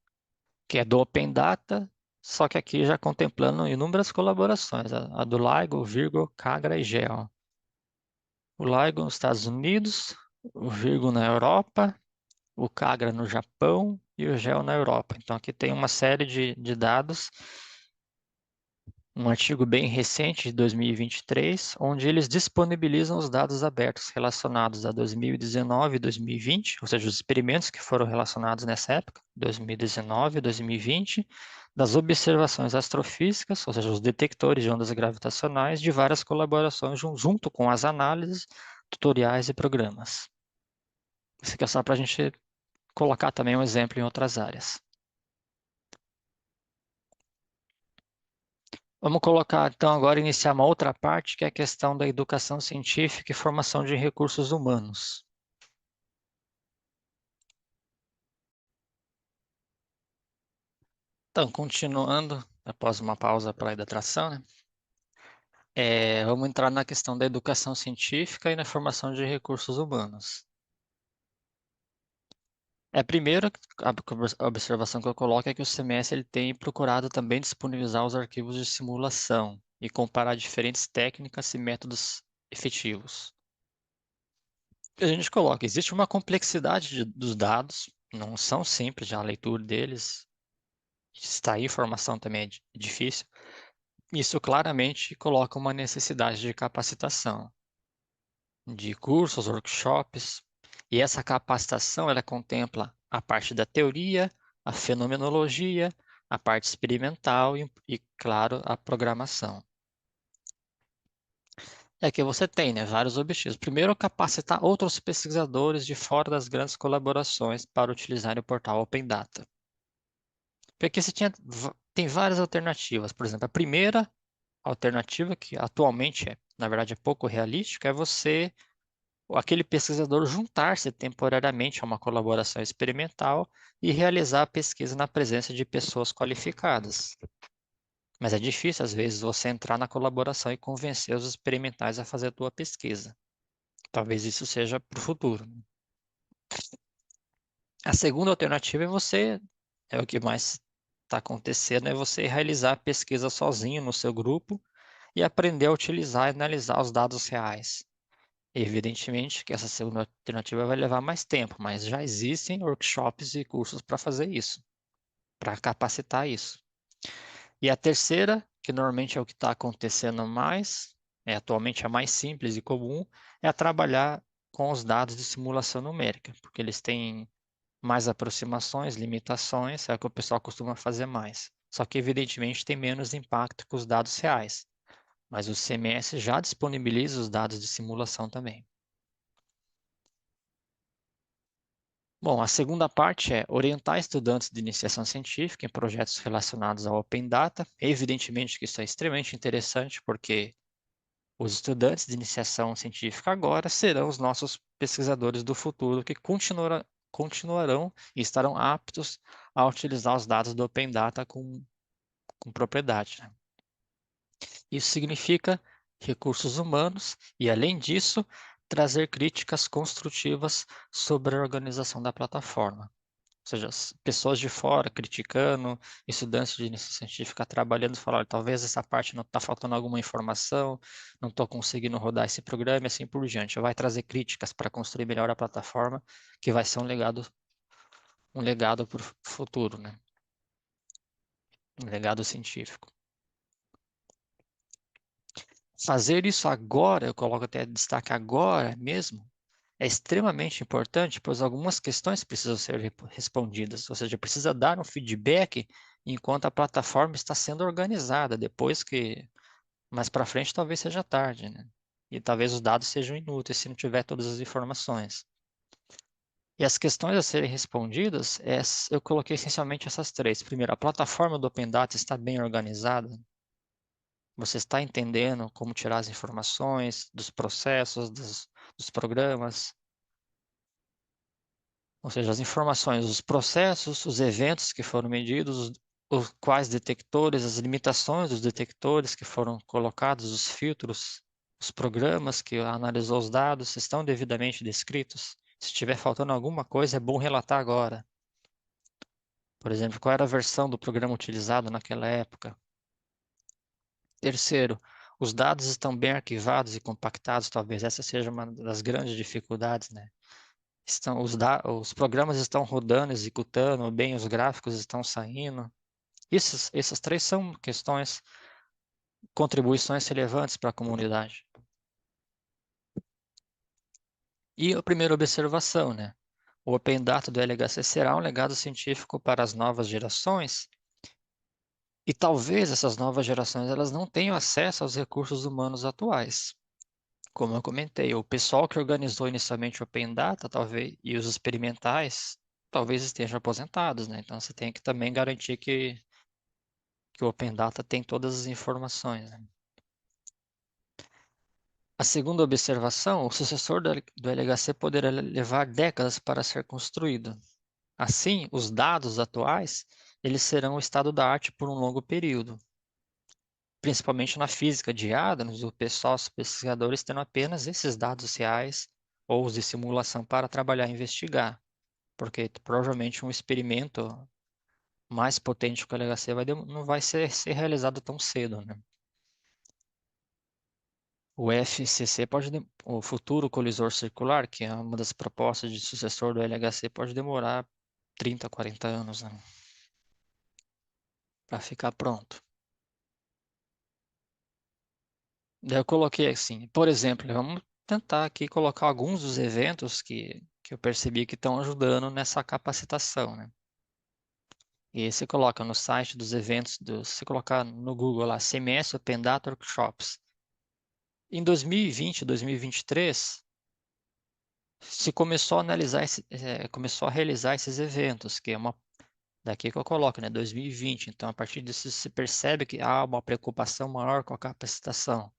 que é do Open Data, só que aqui já contemplando inúmeras colaborações, a do LIGO, Virgo, Cagra e GEO. O LIGO nos Estados Unidos, o Virgo na Europa, o Cagra no Japão e o GEO na Europa. Então aqui tem uma série de dados, um artigo bem recente de 2023, onde eles disponibilizam os dados abertos relacionados a 2019 e 2020, ou seja, os experimentos que foram relacionados nessa época, 2019 e 2020, das observações astrofísicas, ou seja, os detectores de ondas gravitacionais, de várias colaborações junto com as análises, tutoriais e programas. Isso aqui é só para a gente colocar também um exemplo em outras áreas. Vamos colocar, então, agora iniciar uma outra parte, que é a questão da educação científica e formação de recursos humanos. Então, continuando, após uma pausa para a hidratação, né? Vamos entrar na questão da educação científica e na formação de recursos humanos. Primeiro, a observação que eu coloco é que o CMS ele tem procurado também disponibilizar os arquivos de simulação e comparar diferentes técnicas e métodos efetivos. A gente coloca, existe uma complexidade dos dados, não são simples a leitura deles, extrair informação também é difícil. Isso claramente coloca uma necessidade de capacitação, de cursos, workshops, e essa capacitação ela contempla a parte da teoria, a fenomenologia, a parte experimental e claro, a programação. É que você tem, né, vários objetivos. Primeiro, capacitar outros pesquisadores de fora das grandes colaborações para utilizar o portal Open Data. Porque você tem várias alternativas. Por exemplo, a primeira alternativa, que atualmente na verdade, é pouco realística, é aquele pesquisador, juntar-se temporariamente a uma colaboração experimental e realizar a pesquisa na presença de pessoas qualificadas. Mas é difícil, às vezes, você entrar na colaboração e convencer os experimentais a fazer a tua pesquisa. Talvez isso seja para o futuro. A segunda alternativa é o que mais está acontecendo, é você realizar a pesquisa sozinho no seu grupo e aprender a utilizar e analisar os dados reais. Evidentemente que essa segunda alternativa vai levar mais tempo, mas já existem workshops e cursos para fazer isso, para capacitar isso. E a terceira, que normalmente é o que está acontecendo mais, atualmente a mais simples e comum, é a trabalhar com os dados de simulação numérica, porque eles têm mais aproximações, limitações, é o que o pessoal costuma fazer mais. Só que, evidentemente, tem menos impacto que os dados reais. Mas o CMS já disponibiliza os dados de simulação também. Bom, a segunda parte é orientar estudantes de iniciação científica em projetos relacionados ao Open Data. Evidentemente que isso é extremamente interessante, porque os estudantes de iniciação científica agora serão os nossos pesquisadores do futuro, que continuarão e estarão aptos a utilizar os dados do Open Data com propriedade, né? Isso significa recursos humanos e, além disso, trazer críticas construtivas sobre a organização da plataforma. Ou seja, pessoas de fora criticando, estudantes de iniciação científica trabalhando, falaram, talvez essa parte não está faltando alguma informação, não estou conseguindo rodar esse programa e assim por diante. Vai trazer críticas para construir melhor a plataforma, que vai ser um legado para o futuro, né? Um legado científico. Fazer isso agora, eu coloco até destaque agora mesmo, é extremamente importante, pois algumas questões precisam ser respondidas, ou seja, precisa dar um feedback enquanto a plataforma está sendo organizada, depois que mais para frente talvez seja tarde, né? E talvez os dados sejam inúteis se não tiver todas as informações. E as questões a serem respondidas, eu coloquei essencialmente essas três. Primeiro, a plataforma do Open Data está bem organizada? Você está entendendo como tirar as informações dos processos, dos programas? Ou seja, as informações, os processos, os eventos que foram medidos, os quais detectores, as limitações dos detectores que foram colocados, os filtros, os programas que analisou os dados estão devidamente descritos. Se estiver faltando alguma coisa, é bom relatar agora. Por exemplo, qual era a versão do programa utilizado naquela época? Terceiro, os dados estão bem arquivados e compactados, talvez essa seja uma das grandes dificuldades, né? Os programas estão rodando, executando bem, os gráficos estão saindo. Essas três são questões, contribuições relevantes para a comunidade. E a primeira observação, né? O Open Data do LHC será um legado científico para as novas gerações e talvez essas novas gerações elas não tenham acesso aos recursos humanos atuais. Como eu comentei, o pessoal que organizou inicialmente o Open Data, talvez, e os experimentais, talvez estejam aposentados, né? Então você tem que também garantir que o Open Data tem todas as informações, né? A segunda observação, o sucessor do LHC poderá levar décadas para ser construído. Assim, os dados atuais, eles serão o estado da arte por um longo período. Principalmente na física de átomos, o pessoal, os pesquisadores tendo apenas esses dados reais ou os de simulação para trabalhar e investigar. Porque provavelmente um experimento mais potente que o LHC não vai ser realizado tão cedo, né? O FCC o futuro colisor circular, que é uma das propostas de sucessor do LHC, pode demorar 30, 40 anos, né, para ficar pronto. Daí eu coloquei assim, por exemplo, vamos tentar aqui colocar alguns dos eventos que eu percebi que estão ajudando nessa capacitação, né? E aí você coloca no site dos eventos, se colocar no Google lá, CMS Open Data Workshops. Em 2020, 2023, se começou a analisar, começou a realizar esses eventos, que é uma daqui que eu coloco, né, 2020. Então, a partir disso, se percebe que há uma preocupação maior com a capacitação.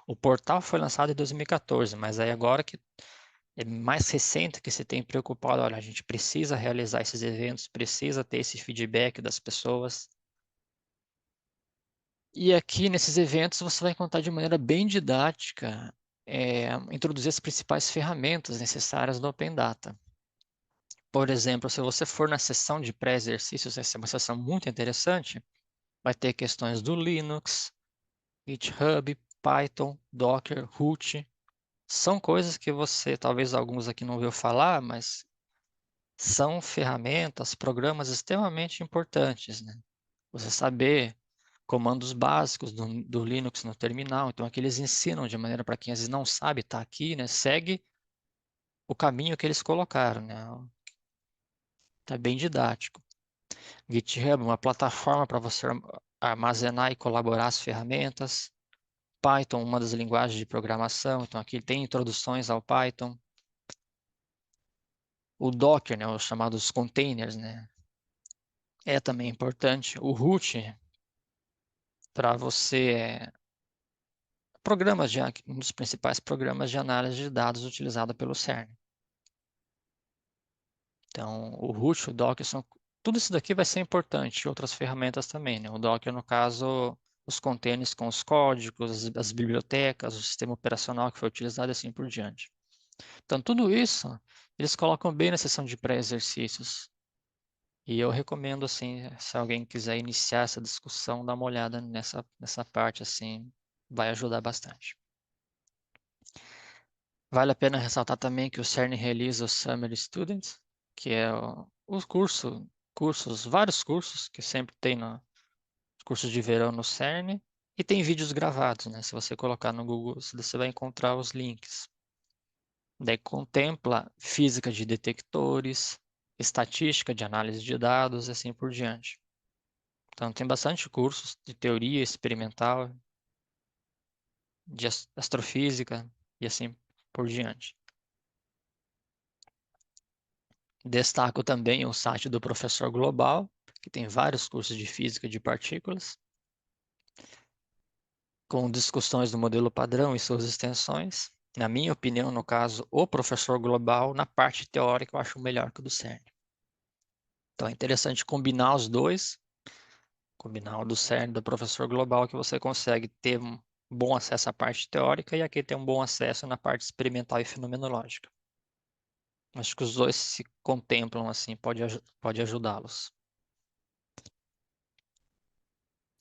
O portal foi lançado em 2014, mas aí agora que é mais recente que se tem preocupado, olha, a gente precisa realizar esses eventos, precisa ter esse feedback das pessoas. E aqui nesses eventos você vai encontrar de maneira bem didática, introduzir as principais ferramentas necessárias do Open Data. Por exemplo, se você for na sessão de pré-exercícios, essa é uma sessão muito interessante, vai ter questões do Linux, GitHub, Python, Docker, Root. São coisas que você, talvez alguns aqui não ouviu falar, mas são ferramentas, programas extremamente importantes, né? Você saber comandos básicos do Linux no terminal. Então, aqui eles ensinam de maneira para quem às vezes não sabe, está aqui, né? Segue o caminho que eles colocaram, né? Está bem didático. GitHub, uma plataforma para você armazenar e colaborar as ferramentas. Python, uma das linguagens de programação. Então, aqui tem introduções ao Python. O Docker, né, os chamados containers, né, é também importante. O root, para você, um dos principais programas de análise de dados utilizado pelo CERN. Então, o root, o Docker, tudo isso daqui vai ser importante, e outras ferramentas também, né? O Docker, no caso, os containers com os códigos, as bibliotecas, o sistema operacional que foi utilizado e assim por diante. Então, tudo isso, eles colocam bem na seção de pré-exercícios. E eu recomendo, assim, se alguém quiser iniciar essa discussão, dar uma olhada nessa parte, assim, vai ajudar bastante. Vale a pena ressaltar também que o CERN realiza o Summer Students, que é vários cursos que sempre tem no cursos de verão no CERN, e tem vídeos gravados, né? Se você colocar no Google, você vai encontrar os links. Daí contempla física de detectores, estatística de análise de dados e assim por diante. Então tem bastante cursos de teoria experimental, de astrofísica e assim por diante. Destaco também o site do Professor Global, que tem vários cursos de física de partículas, com discussões do modelo padrão e suas extensões. Na minha opinião, no caso, o Professor Global, na parte teórica, eu acho melhor que o do CERN. Então é interessante combinar os dois, combinar o do CERN e do Professor Global, que você consegue ter um bom acesso à parte teórica e aqui ter um bom acesso na parte experimental e fenomenológica. Acho que os dois se contemplam assim, pode ajudá-los.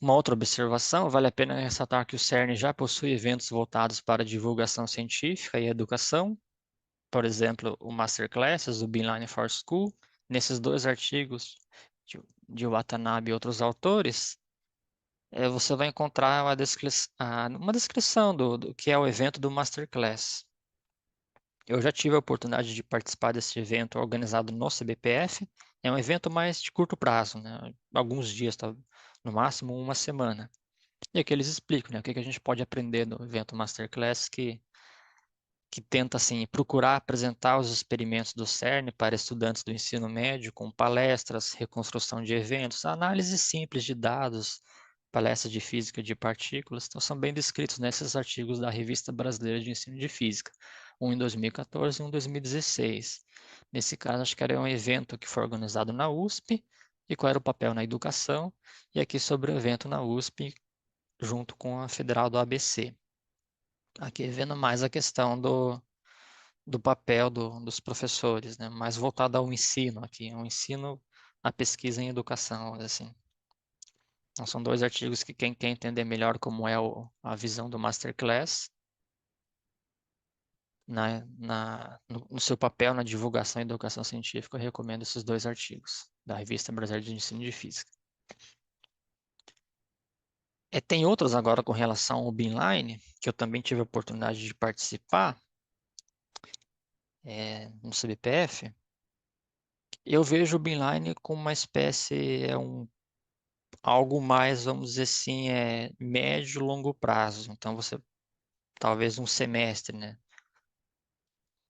Uma outra observação, vale a pena ressaltar que o CERN já possui eventos voltados para divulgação científica e educação, por exemplo, o Masterclasses, o Beeline for School. Nesses dois artigos de Watanabe e outros autores, você vai encontrar uma descrição do que é o evento do Masterclass. Eu já tive a oportunidade de participar desse evento organizado no CBPF. É um evento mais de curto prazo, né? Alguns dias, tá? No máximo uma semana. E aqui eles explicam, né, o que que a gente pode aprender no evento Masterclass que tenta assim procurar apresentar os experimentos do CERN para estudantes do ensino médio, com palestras, reconstrução de eventos, análise simples de dados, palestras de física de partículas. Então são bem descritos nesses artigos da Revista Brasileira de Ensino de Física, um em 2014 e um em 2016. Nesse caso, acho que era um evento que foi organizado na USP e qual era o papel na educação, e aqui sobre o evento na USP junto com a Federal do ABC. Aqui vendo mais a questão do papel dos professores, né? Mais voltado ao ensino aqui, ao ensino, à pesquisa em educação, assim. Então, são dois artigos que quem quer entender melhor como é a visão do Masterclass no seu papel na divulgação e educação científica, eu recomendo esses dois artigos da Revista Brasileira de Ensino de Física. Tem outros agora com relação ao Beeline, que eu também tive a oportunidade de participar, no CBPF. Eu vejo o Beeline como uma espécie, algo mais, vamos dizer assim, médio e longo prazo. Então, talvez um semestre, né?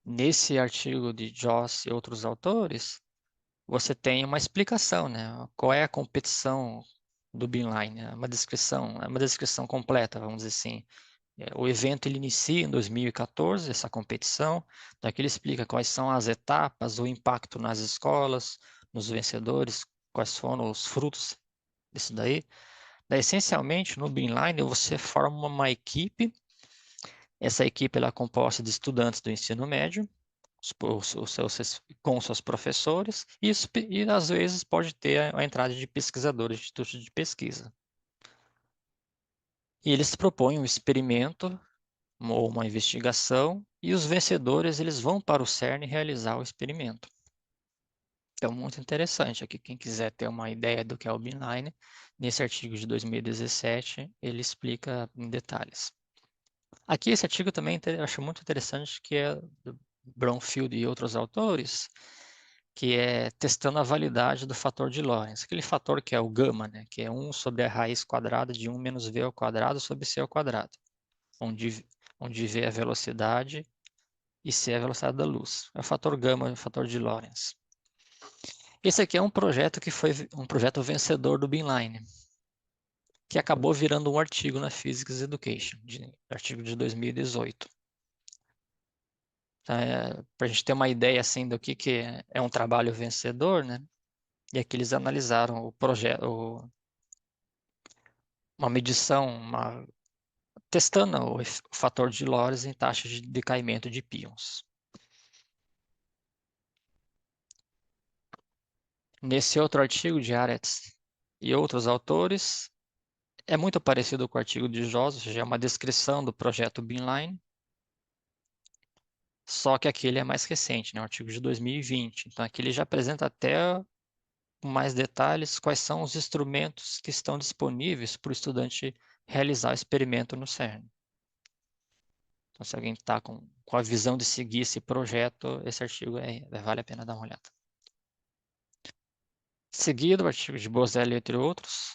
Nesse artigo de Joss e outros autores, você tem uma explicação, né? Qual é a competição do Beeline? É uma descrição completa, vamos dizer assim. O evento ele inicia em 2014, essa competição. Daqui ele explica quais são as etapas, o impacto nas escolas, nos vencedores, quais foram os frutos disso daí. Essencialmente, no Beeline, você forma uma equipe. Essa equipe ela é composta de estudantes do ensino médio, com seus professores, e às vezes pode ter a entrada de pesquisadores de institutos de pesquisa. E eles propõem um experimento ou uma investigação, e os vencedores eles vão para o CERN realizar o experimento. Então, muito interessante aqui, quem quiser ter uma ideia do que é o Beeline, nesse artigo de 2017, ele explica em detalhes. Aqui, esse artigo também eu acho muito interessante, que é do Bromfield e outros autores, que é testando a validade do fator de Lorentz. Aquele fator que é o gama, né, que é 1 sobre a raiz quadrada de 1 menos v ao quadrado sobre c ao quadrado, onde v é a velocidade e c é a velocidade da luz. É o fator gama, o fator de Lorentz. Esse aqui é um projeto que foi um projeto vencedor do Beeline, que acabou virando um artigo na Physics Education, artigo de 2018. Para a gente ter uma ideia assim do que é um trabalho vencedor, né? E aqui eles analisaram o projeto, uma medição, testando o fator de Lorentz em taxa de decaimento de pions. Nesse outro artigo de Aretz e outros autores, é muito parecido com o artigo de Joss, ou seja, é uma descrição do projeto Beeline, só que aqui ele é mais recente, né? O artigo de 2020. Então aqui ele já apresenta até com mais detalhes quais são os instrumentos que estão disponíveis para o estudante realizar o experimento no CERN. Então, se alguém está com a visão de seguir esse projeto, esse artigo vale a pena dar uma olhada. Seguido, o artigo de Boselli, entre outros,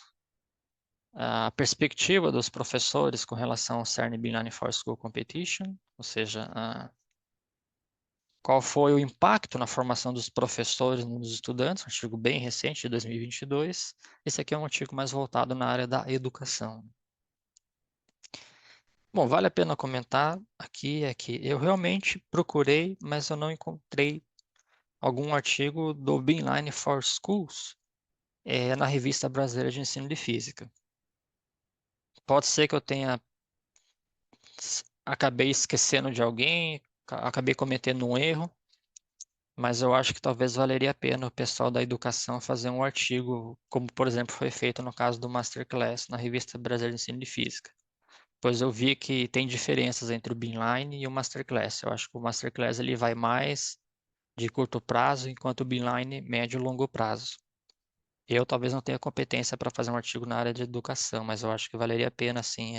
a perspectiva dos professores com relação ao CERN Beeline for School Competition, ou seja, qual foi o impacto na formação dos professores nos estudantes, um artigo bem recente, de 2022. Esse aqui é um artigo mais voltado na área da educação. Bom, vale a pena comentar aqui é que eu realmente procurei, mas eu não encontrei algum artigo do Beeline for Schools na Revista Brasileira de Ensino de Física. Pode ser que eu acabei esquecendo de alguém, acabei cometendo um erro, mas eu acho que talvez valeria a pena o pessoal da educação fazer um artigo, como por exemplo foi feito no caso do Masterclass na Revista Brasileira de Ensino de Física. Pois eu vi que tem diferenças entre o Beeline e o Masterclass. Eu acho que o Masterclass ele vai mais de curto prazo, enquanto o Beeline médio e longo prazo. Eu talvez não tenha competência para fazer um artigo na área de educação, mas eu acho que valeria a pena, assim,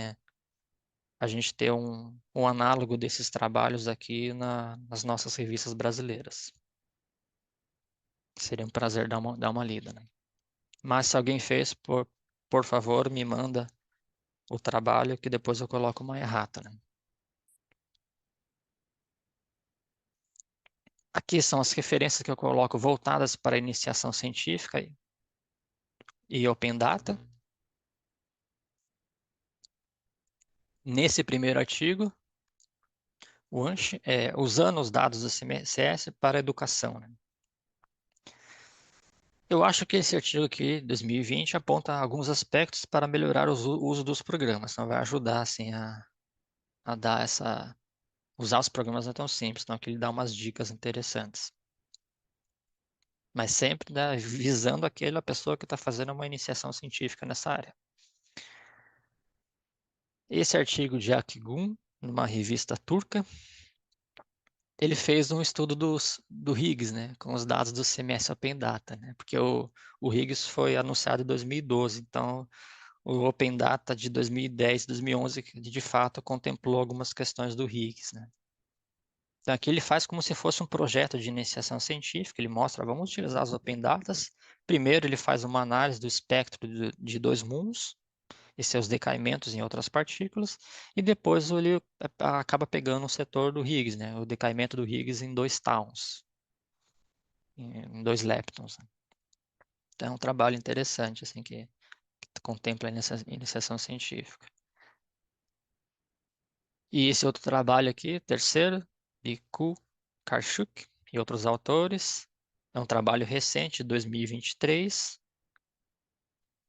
a gente ter um análogo desses trabalhos aqui nas nossas revistas brasileiras. Seria um prazer dar uma lida, né? Mas se alguém fez, por favor, me manda o trabalho que depois eu coloco uma errata, né? Aqui são as referências que eu coloco voltadas para a iniciação científica e Open Data. Nesse primeiro artigo, usando os dados do CMSS para a educação, né? Eu acho que esse artigo aqui, 2020, aponta alguns aspectos para melhorar o uso dos programas. Então, vai ajudar assim, a dar usar os programas não é tão simples, então aqui ele dá umas dicas interessantes. Mas sempre, né, visando aquela pessoa que está fazendo uma iniciação científica nessa área. Esse artigo de Akgün, numa revista turca, ele fez um estudo do Higgs, né, com os dados do CMS Open Data, né, porque o Higgs foi anunciado em 2012, então o Open Data de 2010, 2011, de fato contemplou algumas questões do Higgs, né. Então aqui ele faz como se fosse um projeto de iniciação científica, ele mostra, vamos utilizar os Open Datas. Primeiro ele faz uma análise do espectro de dois muons e seus decaimentos em outras partículas, e depois ele acaba pegando o setor do Higgs, né, o decaimento do Higgs em dois towns, em dois leptons, né. Então é um trabalho interessante assim que contempla a iniciação científica. E esse outro trabalho aqui, terceiro, de Ku Karchuk e outros autores, é um trabalho recente, de 2023,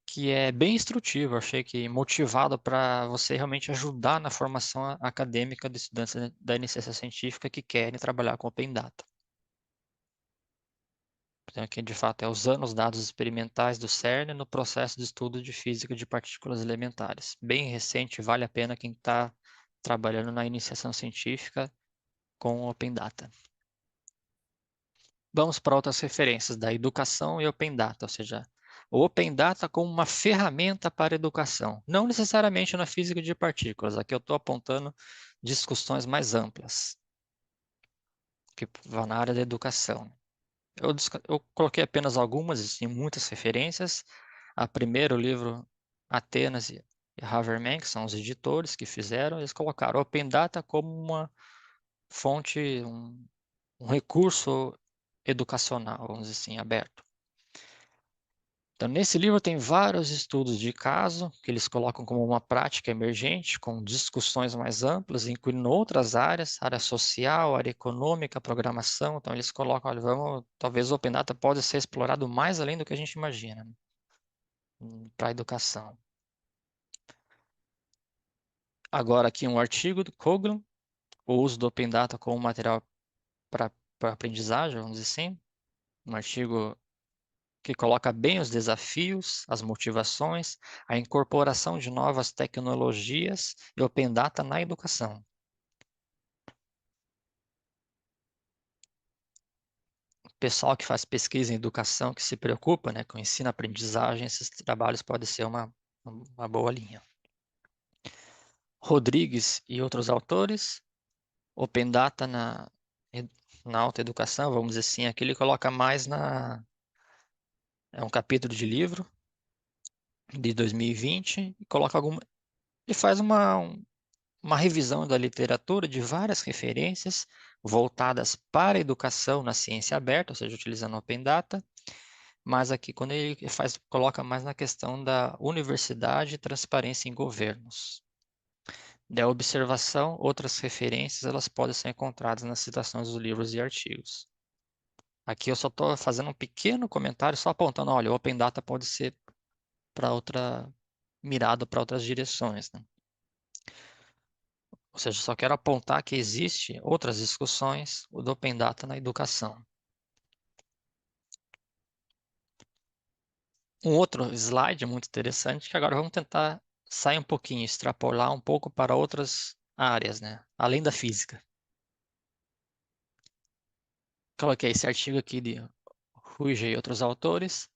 que é bem instrutivo. Achei que motivado para você realmente ajudar na formação acadêmica de estudantes da iniciação científica que querem trabalhar com Open Data. Então, aqui, de fato, é usando os dados experimentais do CERN no processo de estudo de física de partículas elementares. Bem recente, vale a pena quem está trabalhando na iniciação científica com Open Data. Vamos para outras referências da educação e Open Data, ou seja, o Open Data como uma ferramenta para a educação, não necessariamente na física de partículas. Aqui eu estou apontando discussões mais amplas, que vão na área da educação. Eu coloquei apenas algumas, existem muitas referências. A primeiro, o livro Atenas e Habermas, que são os editores que fizeram, eles colocaram Open Data como uma fonte, um recurso educacional, vamos dizer assim, aberto. Então, nesse livro tem vários estudos de caso que eles colocam como uma prática emergente, com discussões mais amplas, incluindo outras áreas, área social, área econômica, programação. Então, eles colocam, olha, talvez o Open Data pode ser explorado mais além do que a gente imagina, para a educação. Agora, aqui um artigo do Coglan, o uso do Open Data como material para aprendizagem, vamos dizer assim. Um artigo que coloca bem os desafios, as motivações, a incorporação de novas tecnologias e Open Data na educação. O pessoal que faz pesquisa em educação, que se preocupa, né, com ensino-aprendizagem, esses trabalhos podem ser uma boa linha. Rodrigues e outros autores, Open Data na alta educação, vamos dizer assim, aqui ele coloca mais é um capítulo de livro de 2020 e coloca ele faz uma revisão da literatura de várias referências voltadas para a educação na ciência aberta, ou seja, utilizando Open Data, mas aqui quando ele coloca mais na questão da universidade e transparência em governos. Da observação, outras referências, elas podem ser encontradas nas citações dos livros e artigos. Aqui eu só estou fazendo um pequeno comentário, só apontando, olha, o Open Data pode ser mirado para outras direções, né? Ou seja, só quero apontar que existe outras discussões do Open Data na educação. Um outro slide muito interessante, que agora vamos tentar sair um pouquinho, extrapolar um pouco para outras áreas, né? Além da física. Coloquei esse artigo aqui de Ruge e outros autores,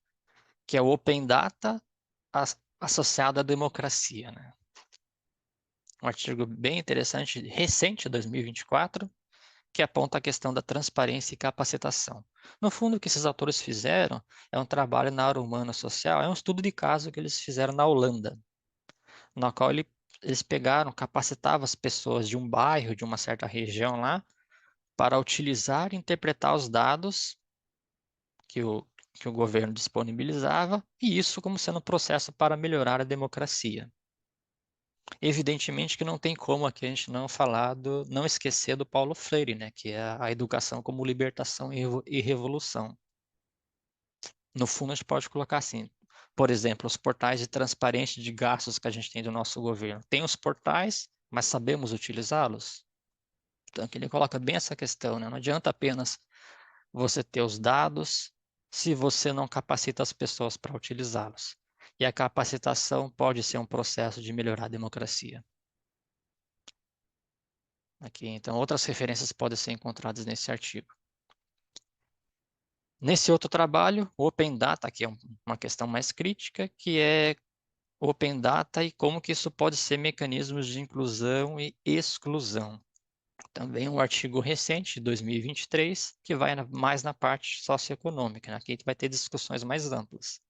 que é o Open Data associado à democracia, né? Um artigo bem interessante, recente, 2024, que aponta a questão da transparência e capacitação. No fundo, o que esses autores fizeram é um trabalho na área humana social, é um estudo de caso que eles fizeram na Holanda, na qual eles pegaram, capacitavam as pessoas de um bairro, de uma certa região lá, para utilizar e interpretar os dados que que o governo disponibilizava, e isso como sendo um processo para melhorar a democracia. Evidentemente que não tem como aqui a gente não esquecer do Paulo Freire, né, que é a educação como libertação e revolução. No fundo, a gente pode colocar assim, por exemplo, os portais de transparência de gastos que a gente tem do nosso governo. Tem os portais, mas sabemos utilizá-los? Então, aqui ele coloca bem essa questão, né? Não adianta apenas você ter os dados se você não capacita as pessoas para utilizá-los. E a capacitação pode ser um processo de melhorar a democracia. Aqui, então, outras referências podem ser encontradas nesse artigo. Nesse outro trabalho, o Open Data, que é uma questão mais crítica, que é o Open Data e como que isso pode ser mecanismos de inclusão e exclusão. Também um artigo recente, de 2023, que vai mais na parte socioeconômica, né? Aqui a gente vai ter discussões mais amplas.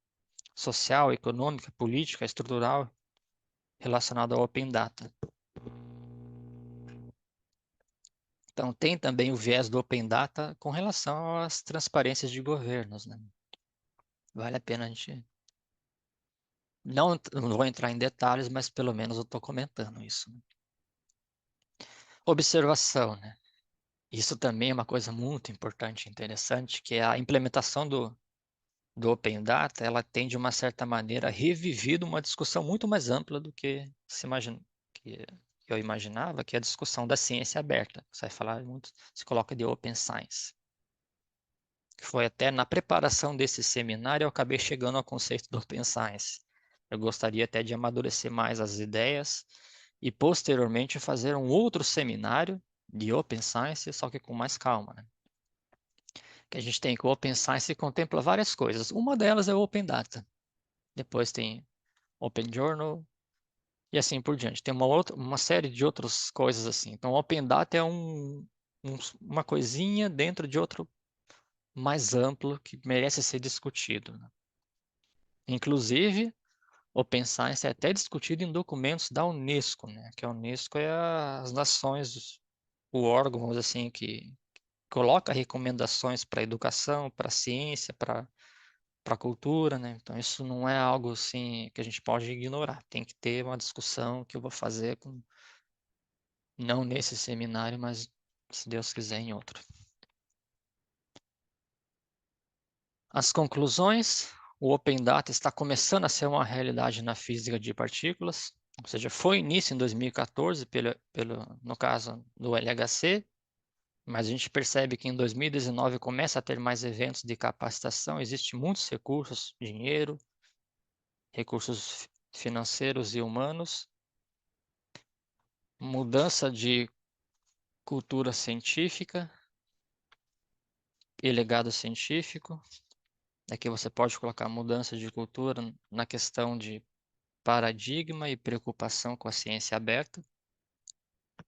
Social, econômica, política, estrutural, relacionado ao Open Data. Então, tem também o viés do Open Data com relação às transparências de governos, né? Vale a pena a gente... Não vou entrar em detalhes, mas pelo menos eu estou comentando isso, né? Observação, né? Isso também é uma coisa muito importante e interessante, que é a implementação do Open Data, ela tem, de uma certa maneira, revivido uma discussão muito mais ampla do que que eu imaginava, que é a discussão da ciência aberta. Você vai falar muito, se coloca de Open Science. Foi até na preparação desse seminário eu acabei chegando ao conceito do Open Science. Eu gostaria até de amadurecer mais as ideias e posteriormente fazer um outro seminário de Open Science, só que com mais calma, né? Que a gente tem que o Open Science contempla várias coisas. Uma delas é o Open Data. Depois tem Open Journal e assim por diante. Tem uma série de outras coisas assim. Então, o Open Data é uma coisinha dentro de outro mais amplo que merece ser discutido, né? Inclusive, Open Science é até discutido em documentos da Unesco, né? Que a Unesco é as nações o órgão, vamos dizer assim, que coloca recomendações para a educação, para a ciência, para a cultura, né? Então isso não é algo assim que a gente pode ignorar. Tem que ter uma discussão que eu vou fazer com, não nesse seminário, mas se Deus quiser em outro. As conclusões: o Open Data está começando a ser uma realidade na física de partículas, ou seja, foi início em 2014, no caso do LHC, mas a gente percebe que em 2019 começa a ter mais eventos de capacitação, existem muitos recursos, dinheiro, recursos financeiros e humanos, mudança de cultura científica e legado científico. Aqui você pode colocar mudança de cultura na questão de paradigma e preocupação com a ciência aberta,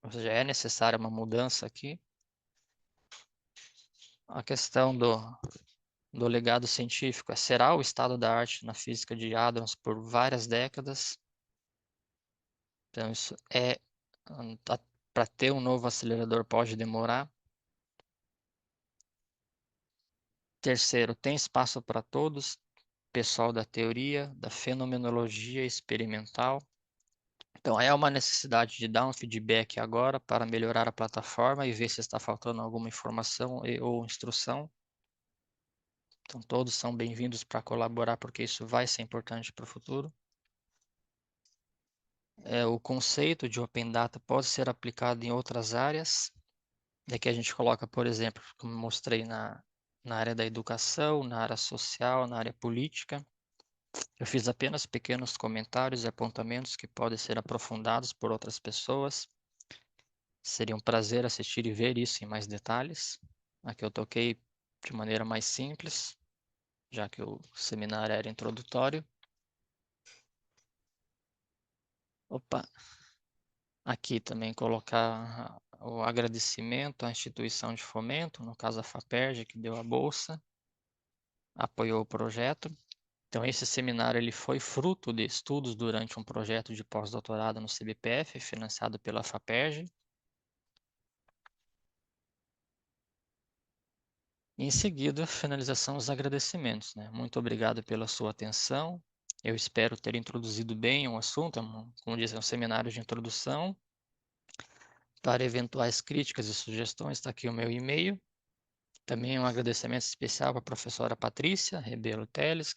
ou seja, é necessária uma mudança aqui. A questão do legado científico será o estado da arte na física de hadrons por várias décadas. Então, isso é para ter um novo acelerador pode demorar. Terceiro, tem espaço para todos, pessoal da teoria, da fenomenologia experimental. Então, é uma necessidade de dar um feedback agora para melhorar a plataforma e ver se está faltando alguma informação ou instrução. Então, todos são bem-vindos para colaborar, porque isso vai ser importante para o futuro. O conceito de Open Data pode ser aplicado em outras áreas. Daqui a gente coloca, por exemplo, como mostrei na área da educação, na área social, na área política. Eu fiz apenas pequenos comentários e apontamentos que podem ser aprofundados por outras pessoas. Seria um prazer assistir e ver isso em mais detalhes. Aqui eu toquei de maneira mais simples, já que o seminário era introdutório. Opa, aqui também colocar o agradecimento à instituição de fomento, no caso a FAPERJ, que deu a bolsa, apoiou o projeto. Então esse seminário ele foi fruto de estudos durante um projeto de pós-doutorado no CBPF, financiado pela FAPERJ. Em seguida, finalização dos agradecimentos, né? Muito obrigado pela sua atenção. Eu espero ter introduzido bem o assunto, como disse, é um seminário de introdução. Para eventuais críticas e sugestões, está aqui o meu e-mail. Também um agradecimento especial para a professora Patrícia Rebelo Teles,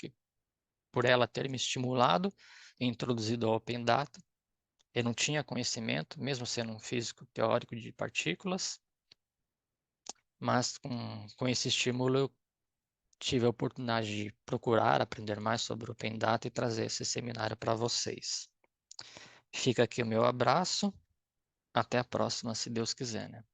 por ela ter me estimulado e introduzido ao Open Data. Eu não tinha conhecimento, mesmo sendo um físico teórico de partículas, mas com esse estímulo eu tive a oportunidade de procurar aprender mais sobre o Open Data e trazer esse seminário para vocês. Fica aqui o meu abraço. Até a próxima, se Deus quiser, né?